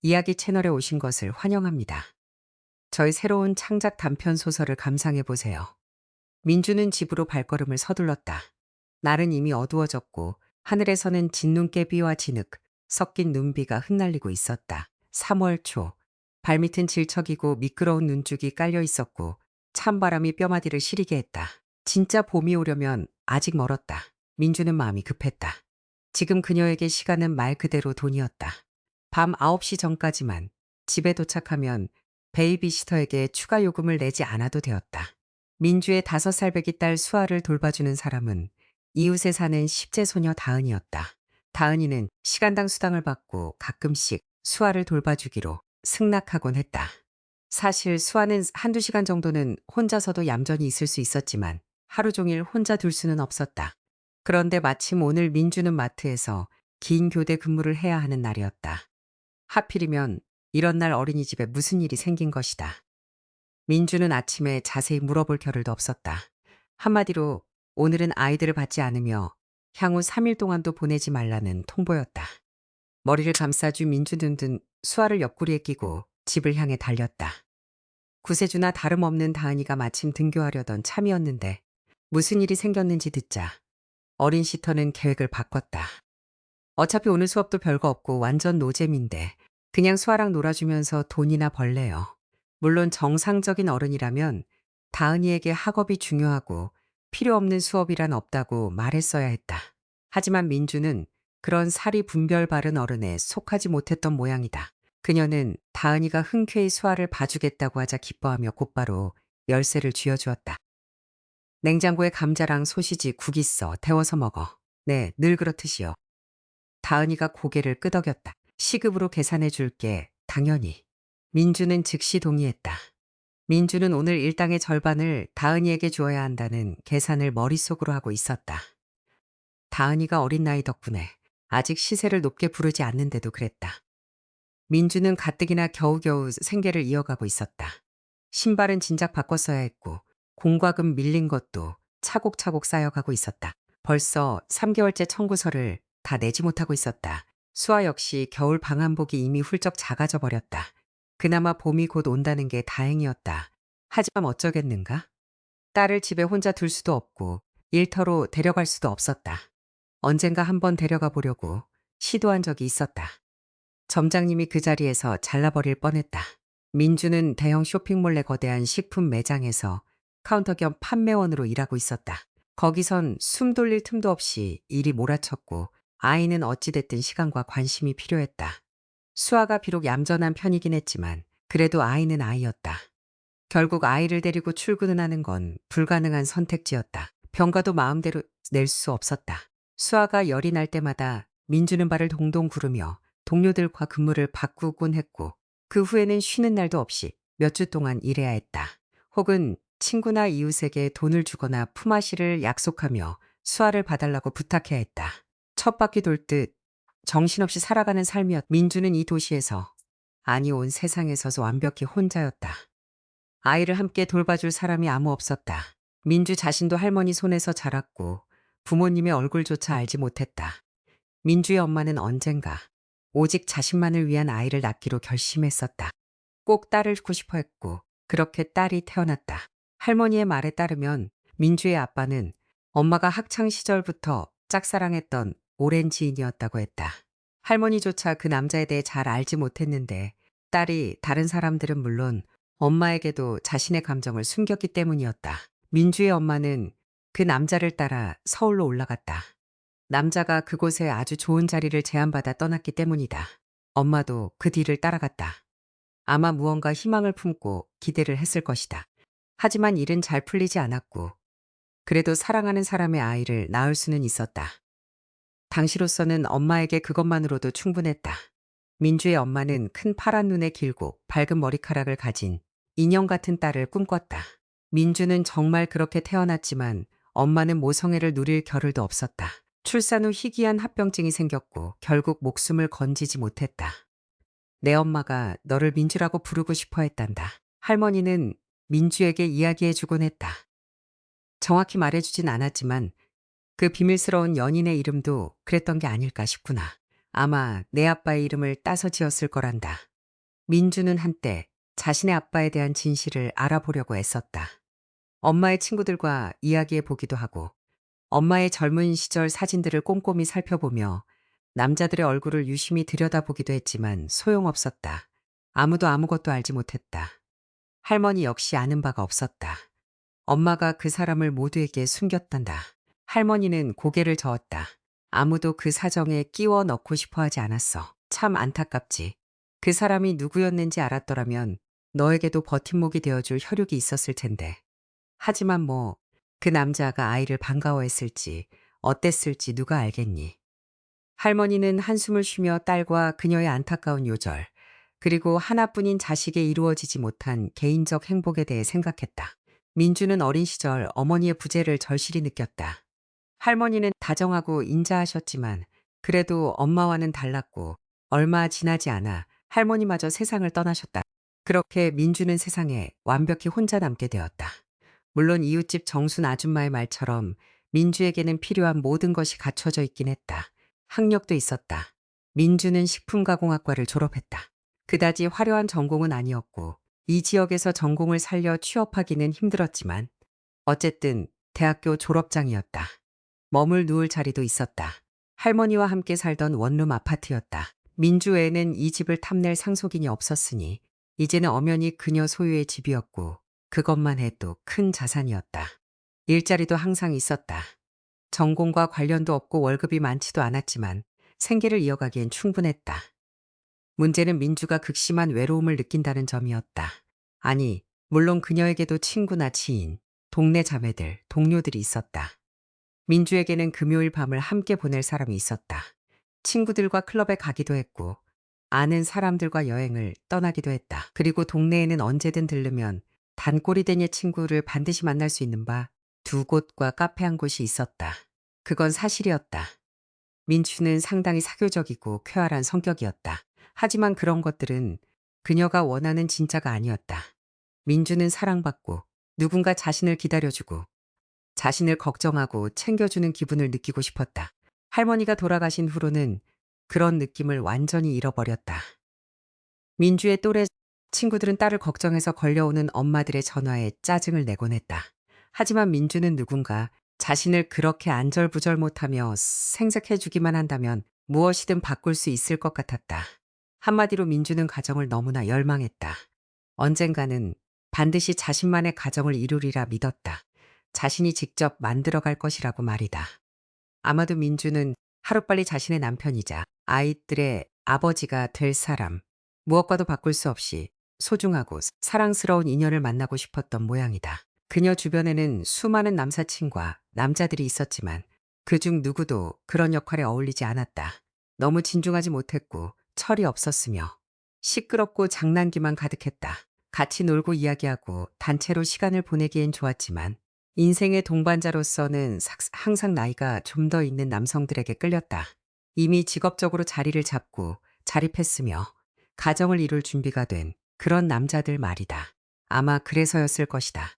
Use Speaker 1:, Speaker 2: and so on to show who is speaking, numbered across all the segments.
Speaker 1: 이야기 채널에 오신 것을 환영합니다. 저희 새로운 창작 단편 소설을 감상해 보세요. 민주는 집으로 발걸음을 서둘렀다. 날은 이미 어두워졌고 하늘에서는 진눈깨비와 진흙, 섞인 눈비가 흩날리고 있었다. 3월 초, 발밑은 질척이고 미끄러운 눈죽이 깔려 있었고 찬바람이 뼈마디를 시리게 했다. 진짜 봄이 오려면 아직 멀었다. 민주는 마음이 급했다. 지금 그녀에게 시간은 말 그대로 돈이었다. 밤 9시 전까지만 집에 도착하면 베이비시터에게 추가 요금을 내지 않아도 되었다. 민주의 5살 배기 딸 수아를 돌봐주는 사람은 이웃에 사는 10대 소녀 다은이었다. 다은이는 시간당 수당을 받고 가끔씩 수아를 돌봐주기로 승낙하곤 했다. 사실 수아는 한두 시간 정도는 혼자서도 얌전히 있을 수 있었지만 하루 종일 혼자 둘 수는 없었다. 그런데 마침 오늘 민주는 마트에서 긴 교대 근무를 해야 하는 날이었다. 하필이면 이런 날 어린이집에 무슨 일이 생긴 것이다. 민주는 아침에 자세히 물어볼 겨를도 없었다. 한마디로 오늘은 아이들을 받지 않으며 향후 3일 동안도 보내지 말라는 통보였다. 머리를 감싸주 민주는 수아를 옆구리에 끼고 집을 향해 달렸다. 구세주나 다름없는 다은이가 마침 등교하려던 참이었는데 무슨 일이 생겼는지 듣자 어린 시터는 계획을 바꿨다. 어차피 오늘 수업도 별거 없고 완전 노잼인데 그냥 수아랑 놀아주면서 돈이나 벌래요. 물론 정상적인 어른이라면 다은이에게 학업이 중요하고 필요 없는 수업이란 없다고 말했어야 했다. 하지만 민주는 그런 사리 분별 바른 어른에 속하지 못했던 모양이다. 그녀는 다은이가 흔쾌히 수아를 봐주겠다고 하자 기뻐하며 곧바로 열쇠를 쥐어주었다. 냉장고에 감자랑 소시지, 국 있어. 데워서 먹어. 네, 늘 그렇듯이요. 다은이가 고개를 끄덕였다. 시급으로 계산해 줄게. 당연히. 민주는 즉시 동의했다. 민주는 오늘 일당의 절반을 다은이에게 주어야 한다는 계산을 머릿속으로 하고 있었다. 다은이가 어린 나이 덕분에 아직 시세를 높게 부르지 않는데도 그랬다. 민주는 가뜩이나 겨우겨우 생계를 이어가고 있었다. 신발은 진작 바꿨어야 했고 공과금 밀린 것도 차곡차곡 쌓여가고 있었다. 벌써 3개월째 청구서를 다 내지 못하고 있었다. 수아 역시 겨울 방한복이 이미 훌쩍 작아져 버렸다. 그나마 봄이 곧 온다는 게 다행이었다. 하지만 어쩌겠는가? 딸을 집에 혼자 둘 수도 없고 일터로 데려갈 수도 없었다. 언젠가 한번 데려가 보려고 시도한 적이 있었다. 점장님이 그 자리에서 잘라버릴 뻔했다. 민주는 대형 쇼핑몰 내 거대한 식품 매장에서 카운터 겸 판매원으로 일하고 있었다. 거기선 숨 돌릴 틈도 없이 일이 몰아쳤고 아이는 어찌됐든 시간과 관심이 필요했다. 수아가 비록 얌전한 편이긴 했지만 그래도 아이는 아이였다. 결국 아이를 데리고 출근을 하는 건 불가능한 선택지였다. 병가도 마음대로 낼 수 없었다. 수아가 열이 날 때마다 민주는 발을 동동 구르며 동료들과 근무를 바꾸곤 했고 그 후에는 쉬는 날도 없이 몇 주 동안 일해야 했다. 혹은 친구나 이웃에게 돈을 주거나 품앗이를 약속하며 수아를 봐달라고 부탁해야 했다. 첫 바퀴 돌 듯 정신없이 살아가는 삶이었. 민주는 이 도시에서 아니 온 세상에서도 완벽히 혼자였다. 아이를 함께 돌봐줄 사람이 아무 없었다. 민주 자신도 할머니 손에서 자랐고 부모님의 얼굴조차 알지 못했다. 민주의 엄마는 언젠가 오직 자신만을 위한 아이를 낳기로 결심했었다. 꼭 딸을 낳고 싶어 했고 그렇게 딸이 태어났다. 할머니의 말에 따르면 민주의 아빠는 엄마가 학창 시절부터 짝사랑했던 오랜 지인이었다고 했다. 할머니조차 그 남자에 대해 잘 알지 못했는데 딸이 다른 사람들은 물론 엄마에게도 자신의 감정을 숨겼기 때문이었다. 민주의 엄마는 그 남자를 따라 서울로 올라갔다. 남자가 그곳에 아주 좋은 자리를 제안받아 떠났기 때문이다. 엄마도 그 뒤를 따라갔다. 아마 무언가 희망을 품고 기대를 했을 것이다. 하지만 일은 잘 풀리지 않았고 그래도 사랑하는 사람의 아이를 낳을 수는 있었다. 당시로서는 엄마에게 그것만으로도 충분했다. 민주의 엄마는 큰 파란 눈에 길고 밝은 머리카락을 가진 인형 같은 딸을 꿈꿨다. 민주는 정말 그렇게 태어났지만 엄마는 모성애를 누릴 겨를도 없었다. 출산 후 희귀한 합병증이 생겼고 결국 목숨을 건지지 못했다. 내 엄마가 너를 민주라고 부르고 싶어 했단다. 할머니는 민주에게 이야기해주곤 했다. 정확히 말해주진 않았지만 그 비밀스러운 연인의 이름도 그랬던 게 아닐까 싶구나. 아마 내 아빠의 이름을 따서 지었을 거란다. 민주는 한때 자신의 아빠에 대한 진실을 알아보려고 애썼다. 엄마의 친구들과 이야기해 보기도 하고 엄마의 젊은 시절 사진들을 꼼꼼히 살펴보며 남자들의 얼굴을 유심히 들여다보기도 했지만 소용없었다. 아무도 아무것도 알지 못했다. 할머니 역시 아는 바가 없었다. 엄마가 그 사람을 모두에게 숨겼단다. 할머니는 고개를 저었다. 아무도 그 사정에 끼워 넣고 싶어 하지 않았어. 참 안타깝지. 그 사람이 누구였는지 알았더라면 너에게도 버팀목이 되어줄 혈육이 있었을 텐데. 하지만 뭐, 그 남자가 아이를 반가워했을지, 어땠을지 누가 알겠니. 할머니는 한숨을 쉬며 딸과 그녀의 안타까운 요절, 그리고 하나뿐인 자식에 이루어지지 못한 개인적 행복에 대해 생각했다. 민주는 어린 시절 어머니의 부재를 절실히 느꼈다. 할머니는 다정하고 인자하셨지만 그래도 엄마와는 달랐고 얼마 지나지 않아 할머니마저 세상을 떠나셨다. 그렇게 민주는 세상에 완벽히 혼자 남게 되었다. 물론 이웃집 정순 아줌마의 말처럼 민주에게는 필요한 모든 것이 갖춰져 있긴 했다. 학력도 있었다. 민주는 식품가공학과를 졸업했다. 그다지 화려한 전공은 아니었고 이 지역에서 전공을 살려 취업하기는 힘들었지만 어쨌든 대학교 졸업장이었다. 머물 누울 자리도 있었다. 할머니와 함께 살던 원룸 아파트였다. 민주 외에는 이 집을 탐낼 상속인이 없었으니 이제는 엄연히 그녀 소유의 집이었고 그것만 해도 큰 자산이었다. 일자리도 항상 있었다. 전공과 관련도 없고 월급이 많지도 않았지만 생계를 이어가기엔 충분했다. 문제는 민주가 극심한 외로움을 느낀다는 점이었다. 아니, 물론 그녀에게도 친구나 지인, 동네 자매들, 동료들이 있었다. 민주에게는 금요일 밤을 함께 보낼 사람이 있었다. 친구들과 클럽에 가기도 했고, 아는 사람들과 여행을 떠나기도 했다. 그리고 동네에는 언제든 들르면 단골이 된 옛 친구를 반드시 만날 수 있는 바 두 곳과 카페 한 곳이 있었다. 그건 사실이었다. 민주는 상당히 사교적이고 쾌활한 성격이었다. 하지만 그런 것들은 그녀가 원하는 진짜가 아니었다. 민주는 사랑받고 누군가 자신을 기다려주고 자신을 걱정하고 챙겨주는 기분을 느끼고 싶었다. 할머니가 돌아가신 후로는 그런 느낌을 완전히 잃어버렸다. 민주의 또래 친구들은 딸을 걱정해서 걸려오는 엄마들의 전화에 짜증을 내곤 했다. 하지만 민주는 누군가 자신을 그렇게 안절부절 못하며 생색해주기만 한다면 무엇이든 바꿀 수 있을 것 같았다. 한마디로 민주는 가정을 너무나 열망했다. 언젠가는 반드시 자신만의 가정을 이루리라 믿었다. 자신이 직접 만들어갈 것이라고 말이다. 아마도 민주는 하루빨리 자신의 남편이자 아이들의 아버지가 될 사람, 무엇과도 바꿀 수 없이 소중하고 사랑스러운 인연을 만나고 싶었던 모양이다. 그녀 주변에는 수많은 남사친과 남자들이 있었지만 그중 누구도 그런 역할에 어울리지 않았다. 너무 진중하지 못했고 철이 없었으며 시끄럽고 장난기만 가득했다. 같이 놀고 이야기하고 단체로 시간을 보내기엔 좋았지만 인생의 동반자로서는 항상 나이가 좀 더 있는 남성들에게 끌렸다. 이미 직업적으로 자리를 잡고 자립했으며 가정을 이룰 준비가 된 그런 남자들 말이다. 아마 그래서였을 것이다.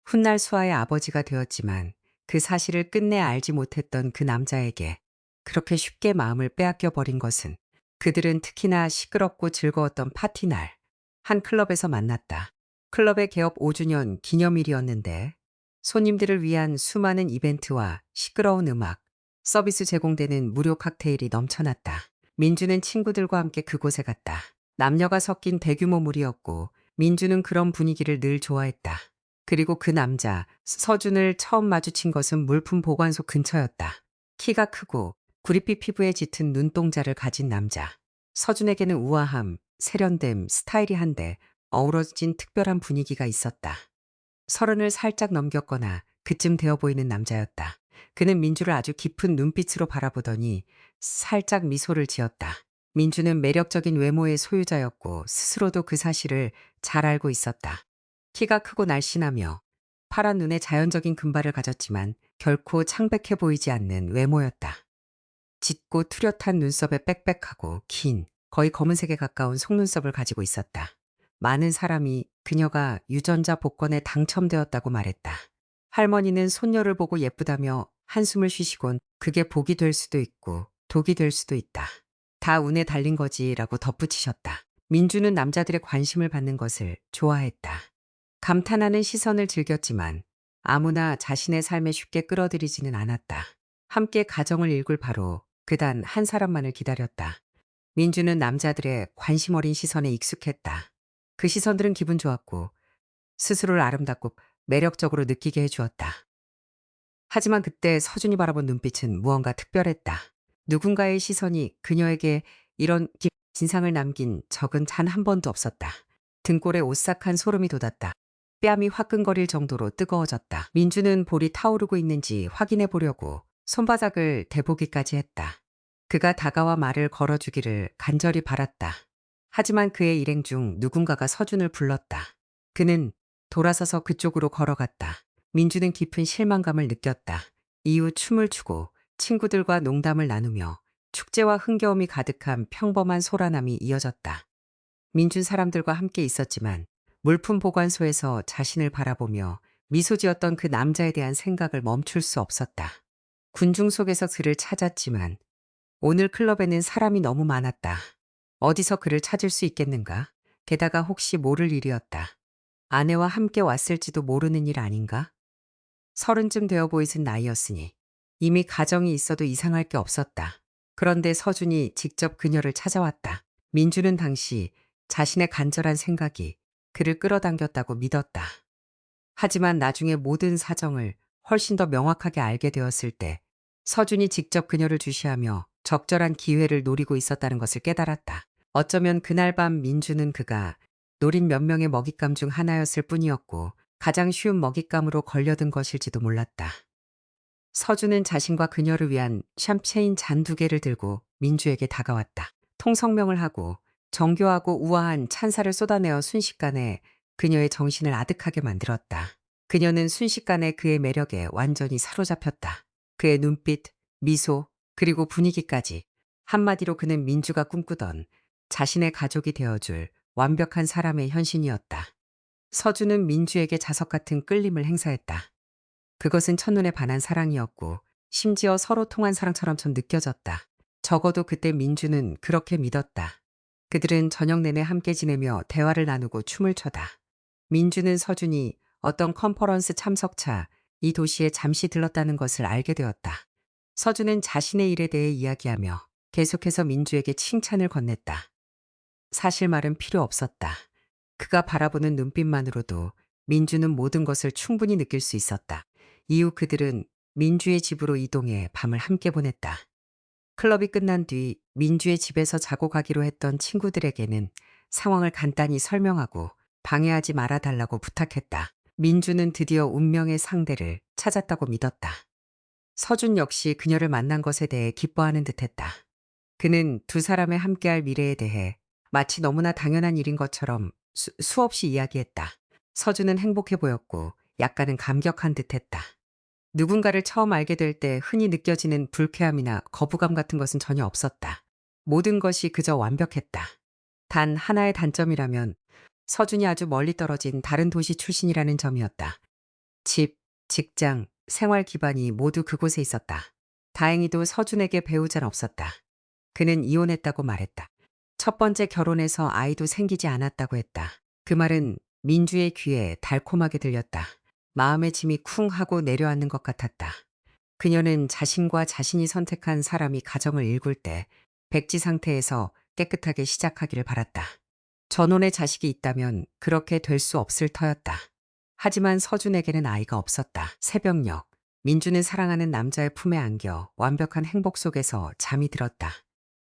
Speaker 1: 훗날 수아의 아버지가 되었지만 그 사실을 끝내 알지 못했던 그 남자에게 그렇게 쉽게 마음을 빼앗겨 버린 것은 그들은 특히나 시끄럽고 즐거웠던 파티날 한 클럽에서 만났다. 클럽의 개업 5주년 기념일이었는데 손님들을 위한 수많은 이벤트와 시끄러운 음악, 서비스 제공되는 무료 칵테일이 넘쳐났다. 민주는 친구들과 함께 그곳에 갔다. 남녀가 섞인 대규모 무리였고 민주는 그런 분위기를 늘 좋아했다. 그리고 그 남자, 서준을 처음 마주친 것은 물품 보관소 근처였다. 키가 크고 구릿빛 피부에 짙은 눈동자를 가진 남자. 서준에게는 우아함, 세련됨, 스타일이 한데 어우러진 특별한 분위기가 있었다. 30을 살짝 넘겼거나 그쯤 되어 보이는 남자였다. 그는 민주를 아주 깊은 눈빛으로 바라보더니 살짝 미소를 지었다. 민주는 매력적인 외모의 소유자였고 스스로도 그 사실을 잘 알고 있었다. 키가 크고 날씬하며 파란 눈에 자연적인 금발을 가졌지만 결코 창백해 보이지 않는 외모였다. 짙고 뚜렷한 눈썹에 빽빽하고 긴, 거의 검은색에 가까운 속눈썹을 가지고 있었다. 많은 사람이 그녀가 유전자 복권에 당첨되었다고 말했다. 할머니는 손녀를 보고 예쁘다며 한숨을 쉬시곤 그게 복이 될 수도 있고 독이 될 수도 있다. 다 운에 달린 거지라고 덧붙이셨다. 민주는 남자들의 관심을 받는 것을 좋아했다. 감탄하는 시선을 즐겼지만 아무나 자신의 삶에 쉽게 끌어들이지는 않았다. 함께 가정을 일굴 바로 그단 한 사람만을 기다렸다. 민주는 남자들의 관심 어린 시선에 익숙했다. 그 시선들은 기분 좋았고 스스로를 아름답고 매력적으로 느끼게 해주었다. 하지만 그때 서준이 바라본 눈빛은 무언가 특별했다. 누군가의 시선이 그녀에게 이런 진상을 남긴 적은 단 한 번도 없었다. 등골에 오싹한 소름이 돋았다. 뺨이 화끈거릴 정도로 뜨거워졌다. 민주는 볼이 타오르고 있는지 확인해 보려고 손바닥을 대보기까지 했다. 그가 다가와 말을 걸어주기를 간절히 바랐다. 하지만 그의 일행 중 누군가가 서준을 불렀다. 그는 돌아서서 그쪽으로 걸어갔다. 민주는 깊은 실망감을 느꼈다. 이후 춤을 추고 친구들과 농담을 나누며 축제와 흥겨움이 가득한 평범한 소라남이 이어졌다. 민준 사람들과 함께 있었지만 물품 보관소에서 자신을 바라보며 미소 지었던 그 남자에 대한 생각을 멈출 수 없었다. 군중 속에서 그를 찾았지만 오늘 클럽에는 사람이 너무 많았다. 어디서 그를 찾을 수 있겠는가? 게다가 혹시 모를 일이었다. 아내와 함께 왔을지도 모르는 일 아닌가? 30쯤 되어 보이는 나이였으니 이미 가정이 있어도 이상할 게 없었다. 그런데 서준이 직접 그녀를 찾아왔다. 민주는 당시 자신의 간절한 생각이 그를 끌어당겼다고 믿었다. 하지만 나중에 모든 사정을 훨씬 더 명확하게 알게 되었을 때 서준이 직접 그녀를 주시하며 적절한 기회를 노리고 있었다는 것을 깨달았다. 어쩌면 그날 밤 민주는 그가 노린 몇 명의 먹잇감 중 하나였을 뿐이었고 가장 쉬운 먹잇감으로 걸려든 것일지도 몰랐다. 서준은 자신과 그녀를 위한 샴페인 잔 2개를 들고 민주에게 다가왔다. 통성명을 하고 정교하고 우아한 찬사를 쏟아내어 순식간에 그녀의 정신을 아득하게 만들었다. 그녀는 순식간에 그의 매력에 완전히 사로잡혔다. 그의 눈빛, 미소, 그리고 분위기까지. 한마디로 그는 민주가 꿈꾸던 자신의 가족이 되어줄 완벽한 사람의 현신이었다. 서준은 민주에게 자석 같은 끌림을 행사했다. 그것은 첫눈에 반한 사랑이었고 심지어 서로 통한 사랑처럼 전 느껴졌다. 적어도 그때 민주는 그렇게 믿었다. 그들은 저녁 내내 함께 지내며 대화를 나누고 춤을 춰다. 민주는 서준이 어떤 컨퍼런스 참석차 이 도시에 잠시 들렀다는 것을 알게 되었다. 서준은 자신의 일에 대해 이야기하며 계속해서 민주에게 칭찬을 건넸다. 사실 말은 필요 없었다. 그가 바라보는 눈빛만으로도 민주는 모든 것을 충분히 느낄 수 있었다. 이후 그들은 민주의 집으로 이동해 밤을 함께 보냈다. 클럽이 끝난 뒤 민주의 집에서 자고 가기로 했던 친구들에게는 상황을 간단히 설명하고 방해하지 말아달라고 부탁했다. 민주는 드디어 운명의 상대를 찾았다고 믿었다. 서준 역시 그녀를 만난 것에 대해 기뻐하는 듯했다. 그는 두 사람의 함께할 미래에 대해 마치 너무나 당연한 일인 것처럼 수없이 이야기했다. 서준은 행복해 보였고 약간은 감격한 듯했다. 누군가를 처음 알게 될 때 흔히 느껴지는 불쾌함이나 거부감 같은 것은 전혀 없었다. 모든 것이 그저 완벽했다. 단 하나의 단점이라면 서준이 아주 멀리 떨어진 다른 도시 출신이라는 점이었다. 집, 직장, 생활 기반이 모두 그곳에 있었다. 다행히도 서준에게 배우자는 없었다. 그는 이혼했다고 말했다. 첫 번째 결혼에서 아이도 생기지 않았다고 했다. 그 말은 민주의 귀에 달콤하게 들렸다. 마음의 짐이 쿵 하고 내려앉는 것 같았다. 그녀는 자신과 자신이 선택한 사람이 가정을 일굴 때 백지 상태에서 깨끗하게 시작하기를 바랐다. 전혼의 자식이 있다면 그렇게 될 수 없을 터였다. 하지만 서준에게는 아이가 없었다. 새벽녘, 민주는 사랑하는 남자의 품에 안겨 완벽한 행복 속에서 잠이 들었다.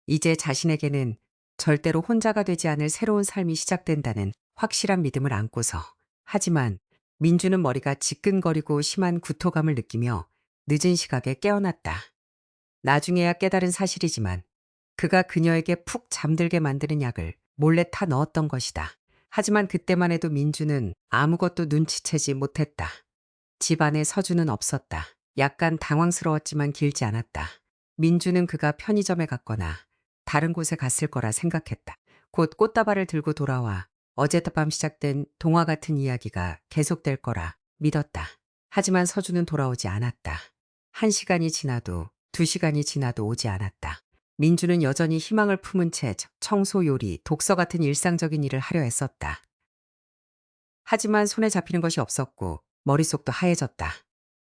Speaker 1: 이제 자신에게는 절대로 혼자가 되지 않을 새로운 삶이 시작된다는 확실한 믿음을 안고서. 하지만 민주는 머리가 지끈거리고 심한 구토감을 느끼며 늦은 시각에 깨어났다. 나중에야 깨달은 사실이지만 그가 그녀에게 푹 잠들게 만드는 약을 몰래 타 넣었던 것이다. 하지만 그때만 해도 민주는 아무것도 눈치채지 못했다. 집 안에 서준은 없었다. 약간 당황스러웠지만 길지 않았다. 민주는 그가 편의점에 갔거나 다른 곳에 갔을 거라 생각했다. 곧 꽃다발을 들고 돌아와 어젯밤 시작된 동화 같은 이야기가 계속될 거라 믿었다. 하지만 서준은 돌아오지 않았다. 1시간이 지나도 2시간이 지나도 오지 않았다. 민주는 여전히 희망을 품은 채 청소, 요리, 독서 같은 일상적인 일을 하려 했었다. 하지만 손에 잡히는 것이 없었고 머릿속도 하얘졌다.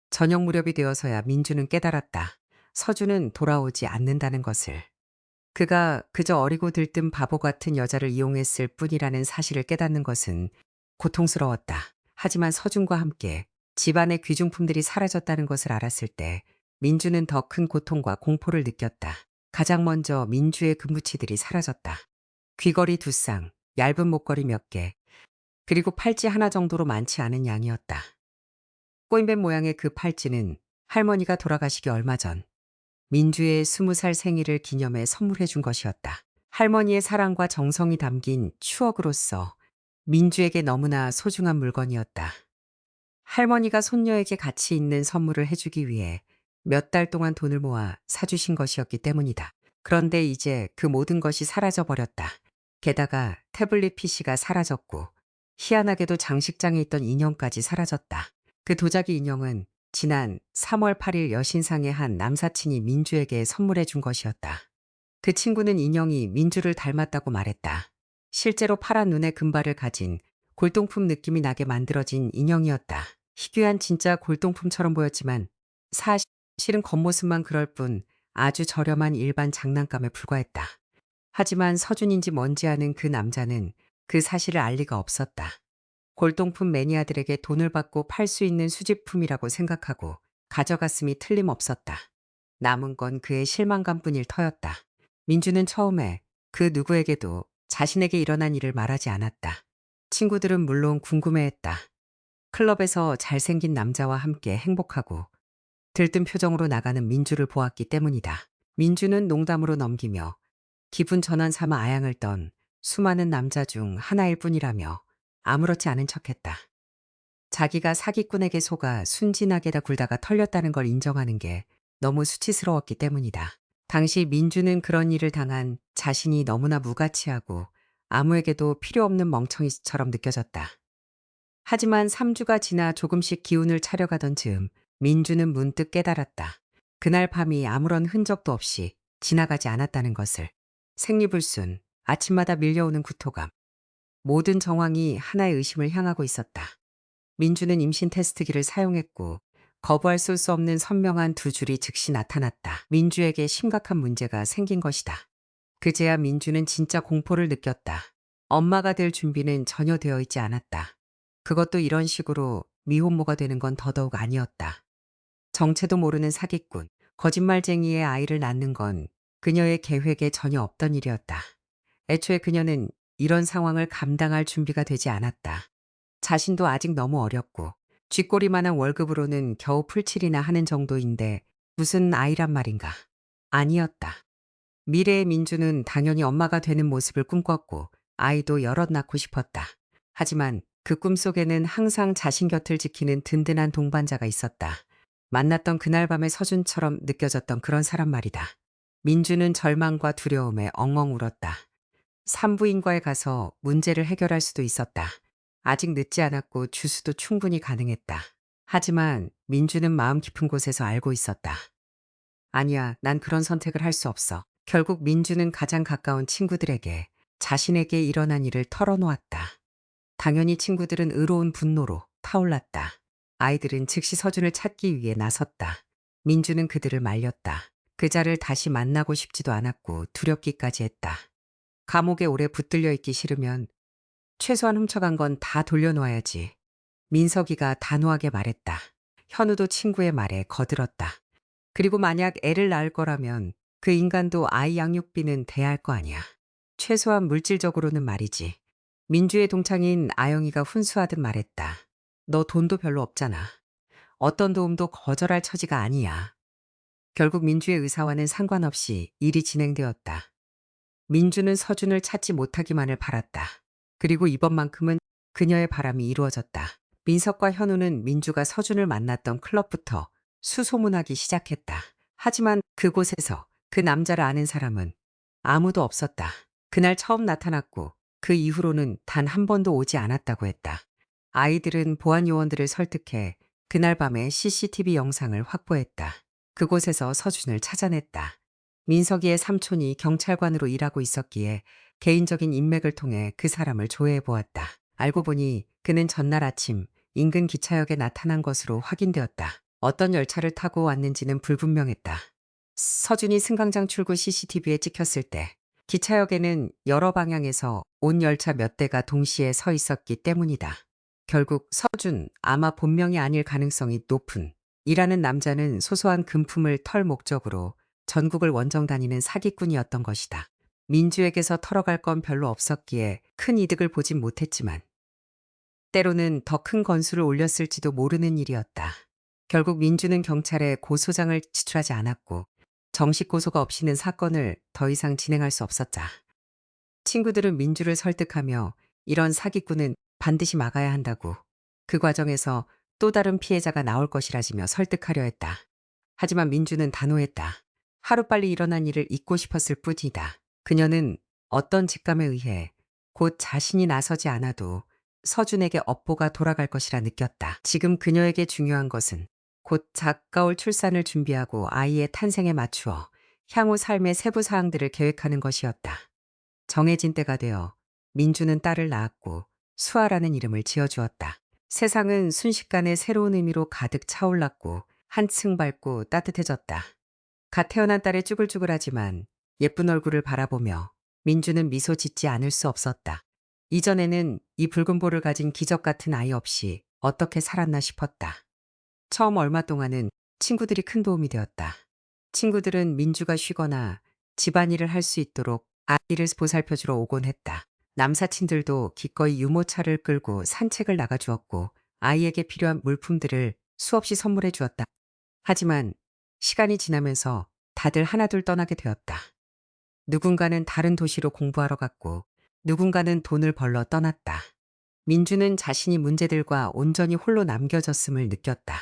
Speaker 1: 저녁 무렵이 되어서야 민주는 깨달았다. 서준은 돌아오지 않는다는 것을. 그가 그저 어리고 들뜬 바보 같은 여자를 이용했을 뿐이라는 사실을 깨닫는 것은 고통스러웠다. 하지만 서준과 함께 집안의 귀중품들이 사라졌다는 것을 알았을 때 민주는 더 큰 고통과 공포를 느꼈다. 가장 먼저 민주의 금붙이들이 사라졌다. 귀걸이 2쌍, 얇은 목걸이 몇 개, 그리고 팔찌 하나 정도로 많지 않은 양이었다. 꼬인뱀 모양의 그 팔찌는 할머니가 돌아가시기 얼마 전 민주의 20살 생일을 기념해 선물해 준 것이었다. 할머니의 사랑과 정성이 담긴 추억으로서 민주에게 너무나 소중한 물건이었다. 할머니가 손녀에게 가치 있는 선물을 해주기 위해 몇 달 동안 돈을 모아 사주신 것이었기 때문이다. 그런데 이제 그 모든 것이 사라져버렸다. 게다가 태블릿 PC가 사라졌고 희한하게도 장식장에 있던 인형까지 사라졌다. 그 도자기 인형은 지난 3월 8일 여신상의 한 남사친이 민주에게 선물해 준 것이었다. 그 친구는 인형이 민주를 닮았다고 말했다. 실제로 파란 눈의 금발을 가진 골동품 느낌이 나게 만들어진 인형이었다. 희귀한 진짜 골동품처럼 보였지만 사실은 겉모습만 그럴 뿐 아주 저렴한 일반 장난감에 불과했다. 하지만 서준인지 뭔지 아는 그 남자는 그 사실을 알 리가 없었다. 골동품 매니아들에게 돈을 받고 팔 수 있는 수집품이라고 생각하고 가져갔음이 틀림없었다. 남은 건 그의 실망감뿐일 터였다. 민주는 처음에 그 누구에게도 자신에게 일어난 일을 말하지 않았다. 친구들은 물론 궁금해했다. 클럽에서 잘생긴 남자와 함께 행복하고 들뜬 표정으로 나가는 민주를 보았기 때문이다. 민주는 농담으로 넘기며 기분 전환 삼아 아양을 떤 수많은 남자 중 하나일 뿐이라며 아무렇지 않은 척했다. 자기가 사기꾼에게 속아 순진하게다 굴다가 털렸다는 걸 인정하는 게 너무 수치스러웠기 때문이다. 당시 민주는 그런 일을 당한 자신이 너무나 무가치하고 아무에게도 필요 없는 멍청이처럼 느껴졌다. 하지만 3주가 지나 조금씩 기운을 차려가던 즈음 민주는 문득 깨달았다. 그날 밤이 아무런 흔적도 없이 지나가지 않았다는 것을. 생리불순, 아침마다 밀려오는 구토감, 모든 정황이 하나의 의심을 향하고 있었다. 민주는 임신 테스트기를 사용했고 거부할 수 없는 선명한 2줄이 즉시 나타났다. 민주에게 심각한 문제가 생긴 것이다. 그제야 민주는 진짜 공포를 느꼈다. 엄마가 될 준비는 전혀 되어 있지 않았다. 그것도 이런 식으로 미혼모가 되는 건 더더욱 아니었다. 정체도 모르는 사기꾼, 거짓말쟁이의 아이를 낳는 건 그녀의 계획에 전혀 없던 일이었다. 애초에 그녀는 이런 상황을 감당할 준비가 되지 않았다. 자신도 아직 너무 어렸고 쥐꼬리만한 월급으로는 겨우 풀칠이나 하는 정도인데 무슨 아이란 말인가. 아니었다. 미래의 민주는 당연히 엄마가 되는 모습을 꿈꿨고 아이도 여럿 낳고 싶었다. 하지만 그 꿈속에는 항상 자신 곁을 지키는 든든한 동반자가 있었다. 만났던 그날 밤의 서준처럼 느껴졌던 그런 사람 말이다. 민주는 절망과 두려움에 엉엉 울었다. 산부인과에 가서 문제를 해결할 수도 있었다. 아직 늦지 않았고 주수도 충분히 가능했다. 하지만 민주는 마음 깊은 곳에서 알고 있었다. 아니야, 난 그런 선택을 할 수 없어. 결국 민주는 가장 가까운 친구들에게 자신에게 일어난 일을 털어놓았다. 당연히 친구들은 의로운 분노로 타올랐다. 아이들은 즉시 서준을 찾기 위해 나섰다. 민주는 그들을 말렸다. 그자를 다시 만나고 싶지도 않았고 두렵기까지 했다. 감옥에 오래 붙들려 있기 싫으면 최소한 훔쳐간 건 다 돌려놓아야지. 민석이가 단호하게 말했다. 현우도 친구의 말에 거들었다. 그리고 만약 애를 낳을 거라면 그 인간도 아이 양육비는 대야 할 거 아니야. 최소한 물질적으로는 말이지. 민주의 동창인 아영이가 훈수하듯 말했다. 너 돈도 별로 없잖아. 어떤 도움도 거절할 처지가 아니야. 결국 민주의 의사와는 상관없이 일이 진행되었다. 민주는 서준을 찾지 못하기만을 바랐다. 그리고 이번만큼은 그녀의 바람이 이루어졌다. 민석과 현우는 민주가 서준을 만났던 클럽부터 수소문하기 시작했다. 하지만 그곳에서 그 남자를 아는 사람은 아무도 없었다. 그날 처음 나타났고 그 이후로는 단 한 번도 오지 않았다고 했다. 아이들은 보안 요원들을 설득해 그날 밤에 CCTV 영상을 확보했다. 그곳에서 서준을 찾아냈다. 민석이의 삼촌이 경찰관으로 일하고 있었기에 개인적인 인맥을 통해 그 사람을 조회해 보았다. 알고 보니 그는 전날 아침 인근 기차역에 나타난 것으로 확인되었다. 어떤 열차를 타고 왔는지는 불분명했다. 서준이 승강장 출구 CCTV에 찍혔을 때 기차역에는 여러 방향에서 온 열차 몇 대가 동시에 서 있었기 때문이다. 결국 서준, 아마 본명이 아닐 가능성이 높은 이라는 남자는 소소한 금품을 털 목적으로 전국을 원정 다니는 사기꾼이었던 것이다. 민주에게서 털어갈 건 별로 없었기에 큰 이득을 보진 못했지만 때로는 더 큰 건수를 올렸을지도 모르는 일이었다. 결국 민주는 경찰에 고소장을 지출하지 않았고 정식 고소가 없이는 사건을 더 이상 진행할 수 없었다. 친구들은 민주를 설득하며 이런 사기꾼은 반드시 막아야 한다고, 그 과정에서 또 다른 피해자가 나올 것이라지며 설득하려 했다. 하지만 민주는 단호했다. 하루빨리 일어난 일을 잊고 싶었을 뿐이다. 그녀는 어떤 직감에 의해 곧 자신이 나서지 않아도 서준에게 업보가 돌아갈 것이라 느꼈다. 지금 그녀에게 중요한 것은 곧 가까울 출산을 준비하고 아이의 탄생에 맞추어 향후 삶의 세부 사항들을 계획하는 것이었다. 정해진 때가 되어 민주는 딸을 낳았고 수아라는 이름을 지어주었다. 세상은 순식간에 새로운 의미로 가득 차올랐고 한층 밝고 따뜻해졌다. 갓 태어난 딸의 쭈글쭈글하지만 예쁜 얼굴을 바라보며 민주는 미소 짓지 않을 수 없었다. 이전에는 이 붉은 볼을 가진 기적 같은 아이 없이 어떻게 살았나 싶었다. 처음 얼마 동안은 친구들이 큰 도움이 되었다. 친구들은 민주가 쉬거나 집안일을 할 수 있도록 아이를 보살펴주러 오곤 했다. 남사친들도 기꺼이 유모차를 끌고 산책을 나가주었고 아이에게 필요한 물품들을 수없이 선물해 주었다. 하지만 시간이 지나면서 다들 하나둘 떠나게 되었다. 누군가는 다른 도시로 공부하러 갔고 누군가는 돈을 벌러 떠났다. 민주는 자신이 문제들과 온전히 홀로 남겨졌음을 느꼈다.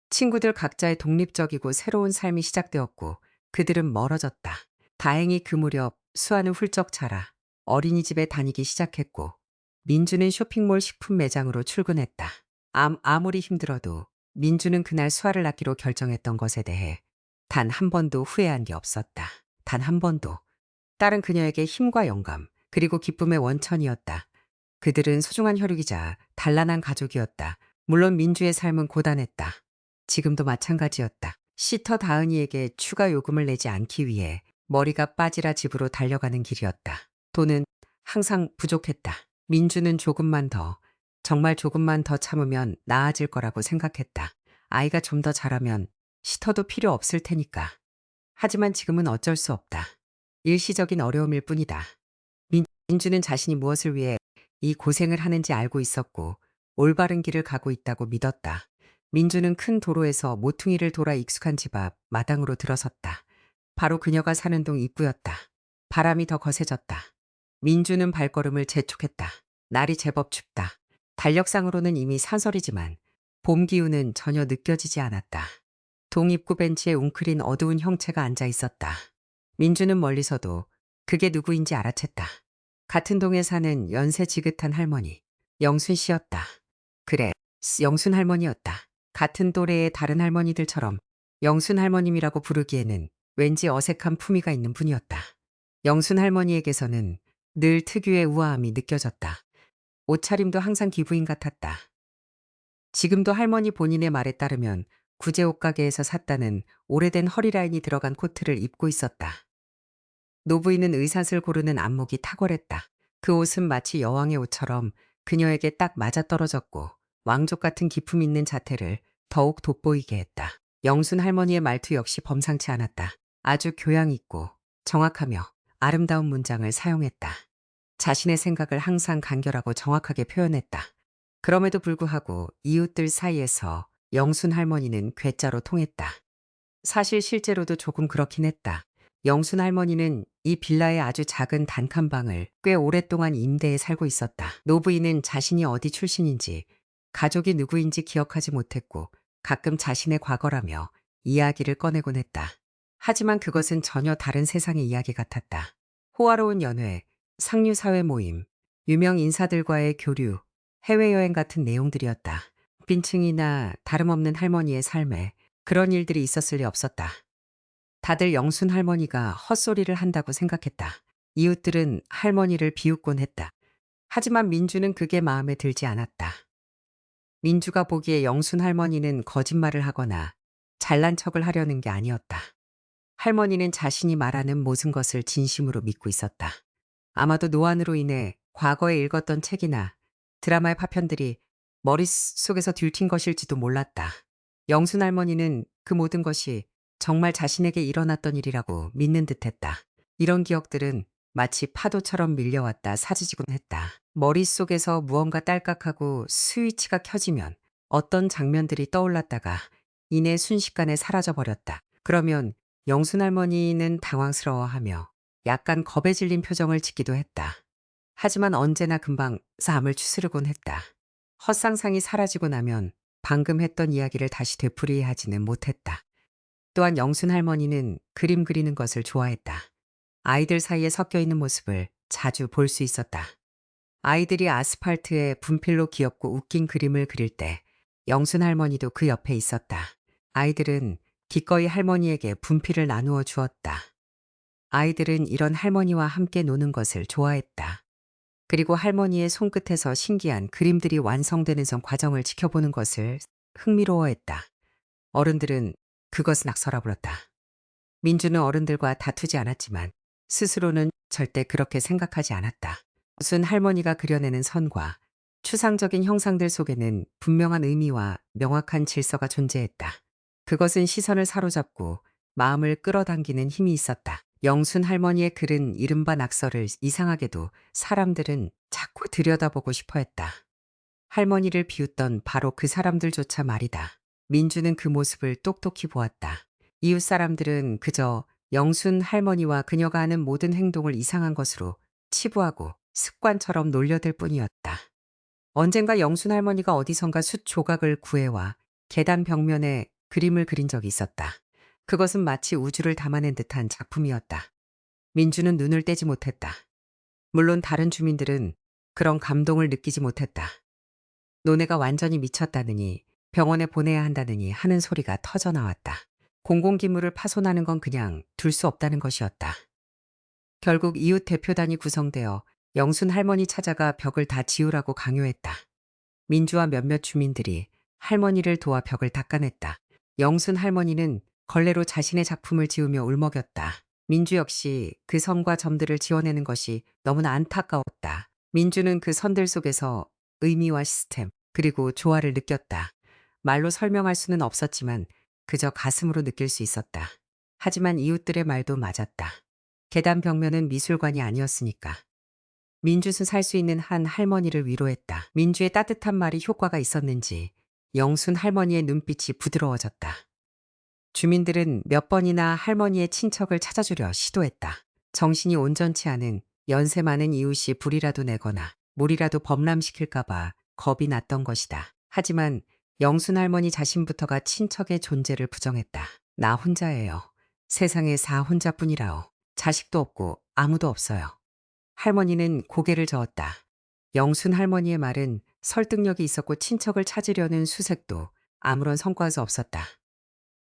Speaker 1: 친구들 각자의 독립적이고 새로운 삶이 시작되었고 그들은 멀어졌다. 다행히 그 무렵 수아는 훌쩍 자라 어린이집에 다니기 시작했고 민주는 쇼핑몰 식품 매장으로 출근했다. 아무리 힘들어도 민주는 그날 수아를 낳기로 결정했던 것에 대해 단 한 번도 후회한 게 없었다. 단 한 번도. 딸은 그녀에게 힘과 영감, 그리고 기쁨의 원천이었다. 그들은 소중한 혈육이자 단란한 가족이었다. 물론 민주의 삶은 고단했다. 지금도 마찬가지였다. 시터 다은이에게 추가 요금을 내지 않기 위해 머리가 빠지라 집으로 달려가는 길이었다. 돈은 항상 부족했다. 민주는 조금만 더, 정말 조금만 더 참으면 나아질 거라고 생각했다. 아이가 좀 더 자라면 시터도 필요 없을 테니까. 하지만 지금은 어쩔 수 없다. 일시적인 어려움일 뿐이다. 민주는 자신이 무엇을 위해 이 고생을 하는지 알고 있었고 올바른 길을 가고 있다고 믿었다. 민주는 큰 도로에서 모퉁이를 돌아 익숙한 집 앞 마당으로 들어섰다. 바로 그녀가 사는 동 입구였다. 바람이 더 거세졌다. 민주는 발걸음을 재촉했다. 날이 제법 춥다. 달력상으로는 이미 산설이지만 봄 기운은 전혀 느껴지지 않았다. 동 입구 벤치에 웅크린 어두운 형체가 앉아 있었다. 민주는 멀리서도 그게 누구인지 알아챘다. 같은 동에 사는 연세 지긋한 할머니, 영순 씨였다. 그래, 영순 할머니였다. 같은 또래의 다른 할머니들처럼 영순 할머님이라고 부르기에는 왠지 어색한 품위가 있는 분이었다. 영순 할머니에게서는 늘 특유의 우아함이 느껴졌다. 옷차림도 항상 기부인 같았다. 지금도 할머니 본인의 말에 따르면 구제 옷가게에서 샀다는 오래된 허리라인이 들어간 코트를 입고 있었다. 노부인은 의삿을 고르는 안목이 탁월했다. 그 옷은 마치 여왕의 옷처럼 그녀에게 딱 맞아떨어졌고 왕족 같은 기품 있는 자태를 더욱 돋보이게 했다. 영순 할머니의 말투 역시 범상치 않았다. 아주 교양 있고 정확하며 아름다운 문장을 사용했다. 자신의 생각을 항상 간결하고 정확하게 표현했다. 그럼에도 불구하고 이웃들 사이에서 영순 할머니는 괴짜로 통했다. 사실 실제로도 조금 그렇긴 했다. 영순 할머니는 이 빌라의 아주 작은 단칸방을 꽤 오랫동안 임대해 살고 있었다. 노부인은 자신이 어디 출신인지 가족이 누구인지 기억하지 못했고 가끔 자신의 과거라며 이야기를 꺼내곤 했다. 하지만 그것은 전혀 다른 세상의 이야기 같았다. 호화로운 연회, 상류사회 모임, 유명 인사들과의 교류, 해외여행 같은 내용들이었다. 빈층이나 다름없는 할머니의 삶에 그런 일들이 있었을 리 없었다. 다들 영순 할머니가 헛소리를 한다고 생각했다. 이웃들은 할머니를 비웃곤 했다. 하지만 민주는 그게 마음에 들지 않았다. 민주가 보기에 영순 할머니는 거짓말을 하거나 잘난 척을 하려는 게 아니었다. 할머니는 자신이 말하는 모든 것을 진심으로 믿고 있었다. 아마도 노안으로 인해 과거에 읽었던 책이나 드라마의 파편들이 머릿속에서 들킨 것일지도 몰랐다. 영순 할머니는 그 모든 것이 정말 자신에게 일어났던 일이라고 믿는 듯했다. 이런 기억들은 마치 파도처럼 밀려왔다 사라지곤 했다. 머릿속에서 무언가 딸깍하고 스위치가 켜지면 어떤 장면들이 떠올랐다가 이내 순식간에 사라져버렸다. 그러면 영순 할머니는 당황스러워하며 약간 겁에 질린 표정을 짓기도 했다. 하지만 언제나 금방 삶을 추스르곤 했다. 헛상상이 사라지고 나면 방금 했던 이야기를 다시 되풀이하지는 못했다. 또한 영순 할머니는 그림 그리는 것을 좋아했다. 아이들 사이에 섞여 있는 모습을 자주 볼 수 있었다. 아이들이 아스팔트에 분필로 귀엽고 웃긴 그림을 그릴 때 영순 할머니도 그 옆에 있었다. 아이들은 기꺼이 할머니에게 분필을 나누어 주었다. 아이들은 이런 할머니와 함께 노는 것을 좋아했다. 그리고 할머니의 손끝에서 신기한 그림들이 완성되는 과정을 지켜보는 것을 흥미로워했다. 어른들은 그것은 낙서라 불렀다. 민주는 어른들과 다투지 않았지만 스스로는 절대 그렇게 생각하지 않았다. 무슨 할머니가 그려내는 선과 추상적인 형상들 속에는 분명한 의미와 명확한 질서가 존재했다. 그것은 시선을 사로잡고 마음을 끌어당기는 힘이 있었다. 영순 할머니의 글은 이른바 낙서를 이상하게도 사람들은 자꾸 들여다보고 싶어 했다. 할머니를 비웃던 바로 그 사람들조차 말이다. 민주는 그 모습을 똑똑히 보았다. 이웃 사람들은 그저 영순 할머니와 그녀가 하는 모든 행동을 이상한 것으로 치부하고 습관처럼 놀려댈 뿐이었다. 언젠가 영순 할머니가 어디선가 숯 조각을 구해와 계단 벽면에 그림을 그린 적이 있었다. 그것은 마치 우주를 담아낸 듯한 작품이었다. 민주는 눈을 떼지 못했다. 물론 다른 주민들은 그런 감동을 느끼지 못했다. 노네가 완전히 미쳤다느니 병원에 보내야 한다느니 하는 소리가 터져 나왔다. 공공기물을 파손하는 건 그냥 둘 수 없다는 것이었다. 결국 이웃 대표단이 구성되어 영순 할머니 찾아가 벽을 다 지우라고 강요했다. 민주와 몇몇 주민들이 할머니를 도와 벽을 닦아냈다. 영순 할머니는 걸레로 자신의 작품을 지우며 울먹였다. 민주 역시 그 선과 점들을 지워내는 것이 너무나 안타까웠다. 민주는 그 선들 속에서 의미와 시스템, 그리고 조화를 느꼈다. 말로 설명할 수는 없었지만 그저 가슴으로 느낄 수 있었다. 하지만 이웃들의 말도 맞았다. 계단 벽면은 미술관이 아니었으니까. 민주는 살 수 있는 한 할머니를 위로했다. 민주의 따뜻한 말이 효과가 있었는지 영순 할머니의 눈빛이 부드러워졌다. 주민들은 몇 번이나 할머니의 친척을 찾아주려 시도했다. 정신이 온전치 않은 연세 많은 이웃이 불이라도 내거나 물이라도 범람시킬까봐 겁이 났던 것이다. 하지만 영순 할머니 자신부터가 친척의 존재를 부정했다. 나 혼자예요. 세상에 혼자뿐이라오. 자식도 없고 아무도 없어요. 할머니는 고개를 저었다. 영순 할머니의 말은 설득력이 있었고 친척을 찾으려는 수색도 아무런 성과도 없었다.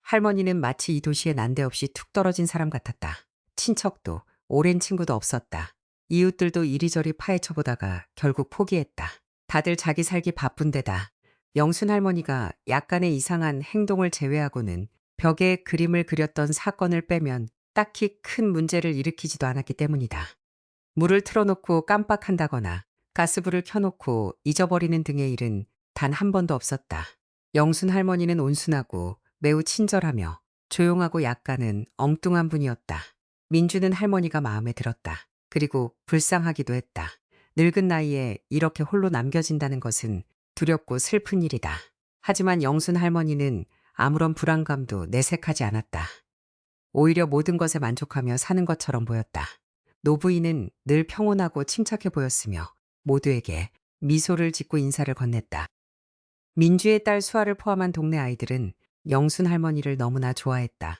Speaker 1: 할머니는 마치 이 도시에 난데없이 툭 떨어진 사람 같았다. 친척도 오랜 친구도 없었다. 이웃들도 이리저리 파헤쳐보다가 결국 포기했다. 다들 자기 살기 바쁜데다 영순 할머니가 약간의 이상한 행동을 제외하고는 벽에 그림을 그렸던 사건을 빼면 딱히 큰 문제를 일으키지도 않았기 때문이다. 물을 틀어놓고 깜빡한다거나 가스불을 켜놓고 잊어버리는 등의 일은 단 한 번도 없었다. 영순 할머니는 온순하고 매우 친절하며 조용하고 약간은 엉뚱한 분이었다. 민주는 할머니가 마음에 들었다. 그리고 불쌍하기도 했다. 늙은 나이에 이렇게 홀로 남겨진다는 것은 두렵고 슬픈 일이다. 하지만 영순 할머니는 아무런 불안감도 내색하지 않았다. 오히려 모든 것에 만족하며 사는 것처럼 보였다. 노부인은 늘 평온하고 침착해 보였으며 모두에게 미소를 짓고 인사를 건넸다. 민주의 딸 수아를 포함한 동네 아이들은 영순 할머니를 너무나 좋아했다.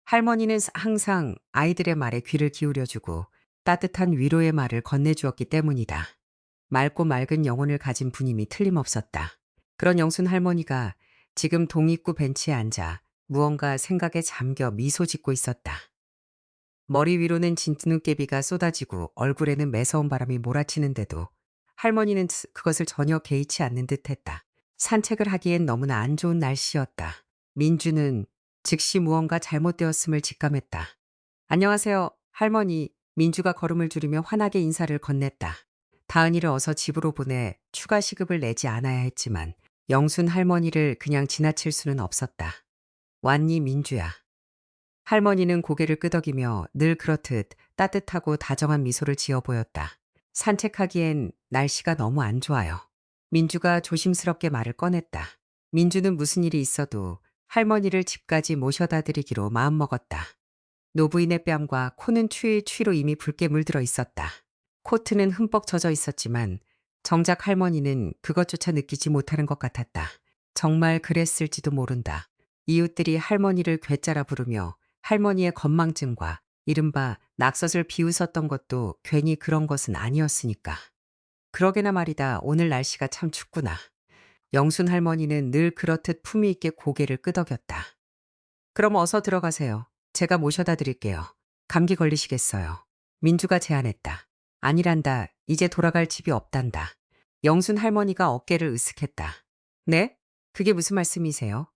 Speaker 1: 할머니는 항상 아이들의 말에 귀를 기울여주고 따뜻한 위로의 말을 건네주었기 때문이다. 맑고 맑은 영혼을 가진 분임이 틀림없었다. 그런 영순 할머니가 지금 동입구 벤치에 앉아 무언가 생각에 잠겨 미소 짓고 있었다. 머리 위로는 진눈깨비가 쏟아지고 얼굴에는 매서운 바람이 몰아치는데도 할머니는 그것을 전혀 개의치 않는 듯했다. 산책을 하기엔 너무나 안 좋은 날씨였다. 민주는 즉시 무언가 잘못되었음을 직감했다. 안녕하세요, 할머니. 민주가 걸음을 줄이며 환하게 인사를 건넸다. 다은이를 어서 집으로 보내 추가 시급을 내지 않아야 했지만 영순 할머니를 그냥 지나칠 수는 없었다. 왔니, 민주야. 할머니는 고개를 끄덕이며 늘 그렇듯 따뜻하고 다정한 미소를 지어 보였다. 산책하기엔 날씨가 너무 안 좋아요. 민주가 조심스럽게 말을 꺼냈다. 민주는 무슨 일이 있어도 할머니를 집까지 모셔다 드리기로 마음먹었다. 노부인의 뺨과 코는 추위로 이미 붉게 물들어 있었다. 코트는 흠뻑 젖어 있었지만 정작 할머니는 그것조차 느끼지 못하는 것 같았다. 정말 그랬을지도 모른다. 이웃들이 할머니를 괴짜라 부르며 할머니의 건망증과 이른바 낙서를 비웃었던 것도 괜히 그런 것은 아니었으니까. 그러게나 말이다. 오늘 날씨가 참 춥구나. 영순 할머니는 늘 그렇듯 품위 있게 고개를 끄덕였다. 그럼 어서 들어가세요. 제가 모셔다 드릴게요. 감기 걸리시겠어요. 민주가 제안했다. 아니란다. 이제 돌아갈 집이 없단다. 영순 할머니가 어깨를 으쓱했다. 네? 그게 무슨 말씀이세요?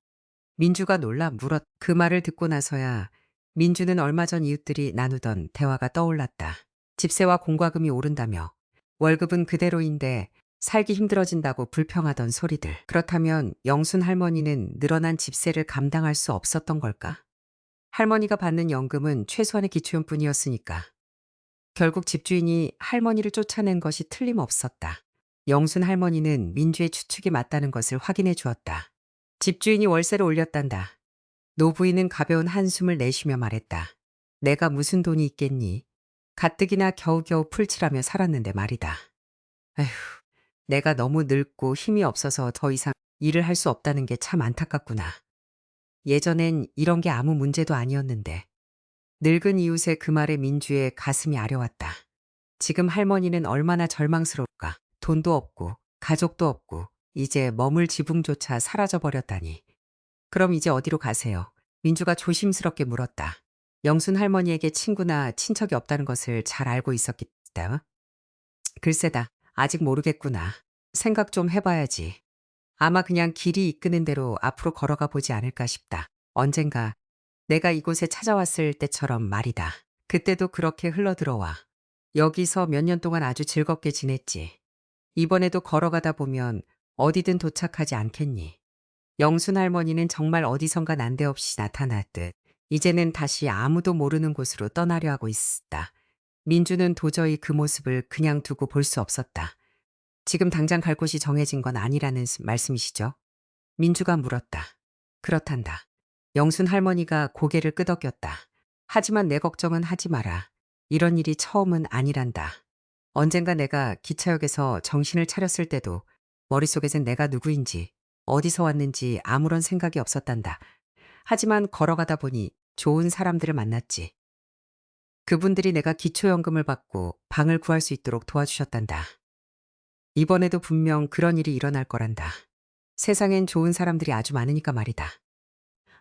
Speaker 1: 민주가 놀라 그 말을 듣고 나서야 민주는 얼마 전 이웃들이 나누던 대화가 떠올랐다. 집세와 공과금이 오른다며 월급은 그대로인데 살기 힘들어진다고 불평하던 소리들. 그렇다면 영순 할머니는 늘어난 집세를 감당할 수 없었던 걸까? 할머니가 받는 연금은 최소한의 기초연뿐이었으니까. 결국 집주인이 할머니를 쫓아낸 것이 틀림없었다. 영순 할머니는 민주의 추측이 맞다는 것을 확인해 주었다. 집주인이 월세를 올렸단다. 노부인은 가벼운 한숨을 내쉬며 말했다. 내가 무슨 돈이 있겠니? 가뜩이나 겨우겨우 풀칠하며 살았는데 말이다. 에휴, 내가 너무 늙고 힘이 없어서 더 이상 일을 할 수 없다는 게 참 안타깝구나. 예전엔 이런 게 아무 문제도 아니었는데. 늙은 이웃의 그 말에 민주의 가슴이 아려왔다. 지금 할머니는 얼마나 절망스러울까. 돈도 없고 가족도 없고 이제 머물 지붕조차 사라져버렸다니. 그럼 이제 어디로 가세요? 민주가 조심스럽게 물었다. 영순 할머니에게 친구나 친척이 없다는 것을 잘 알고 있었기 때문에. 글쎄다. 아직 모르겠구나. 생각 좀 해봐야지. 아마 그냥 길이 이끄는 대로 앞으로 걸어가 보지 않을까 싶다. 언젠가 내가 이곳에 찾아왔을 때처럼 말이다. 그때도 그렇게 흘러들어와. 여기서 몇 년 동안 아주 즐겁게 지냈지. 이번에도 걸어가다 보면 어디든 도착하지 않겠니? 영순 할머니는 정말 어디선가 난데없이 나타났듯 이제는 다시 아무도 모르는 곳으로 떠나려 하고 있었다. 민주는 도저히 그 모습을 그냥 두고 볼 수 없었다. 지금 당장 갈 곳이 정해진 건 아니라는 말씀이시죠? 민주가 물었다. 그렇단다. 영순 할머니가 고개를 끄덕였다. 하지만 내 걱정은 하지 마라. 이런 일이 처음은 아니란다. 언젠가 내가 기차역에서 정신을 차렸을 때도 머릿속에선 내가 누구인지 어디서 왔는지 아무런 생각이 없었단다. 하지만 걸어가다 보니 좋은 사람들을 만났지. 그분들이 내가 기초연금을 받고 방을 구할 수 있도록 도와주셨단다. 이번에도 분명 그런 일이 일어날 거란다. 세상엔 좋은 사람들이 아주 많으니까 말이다.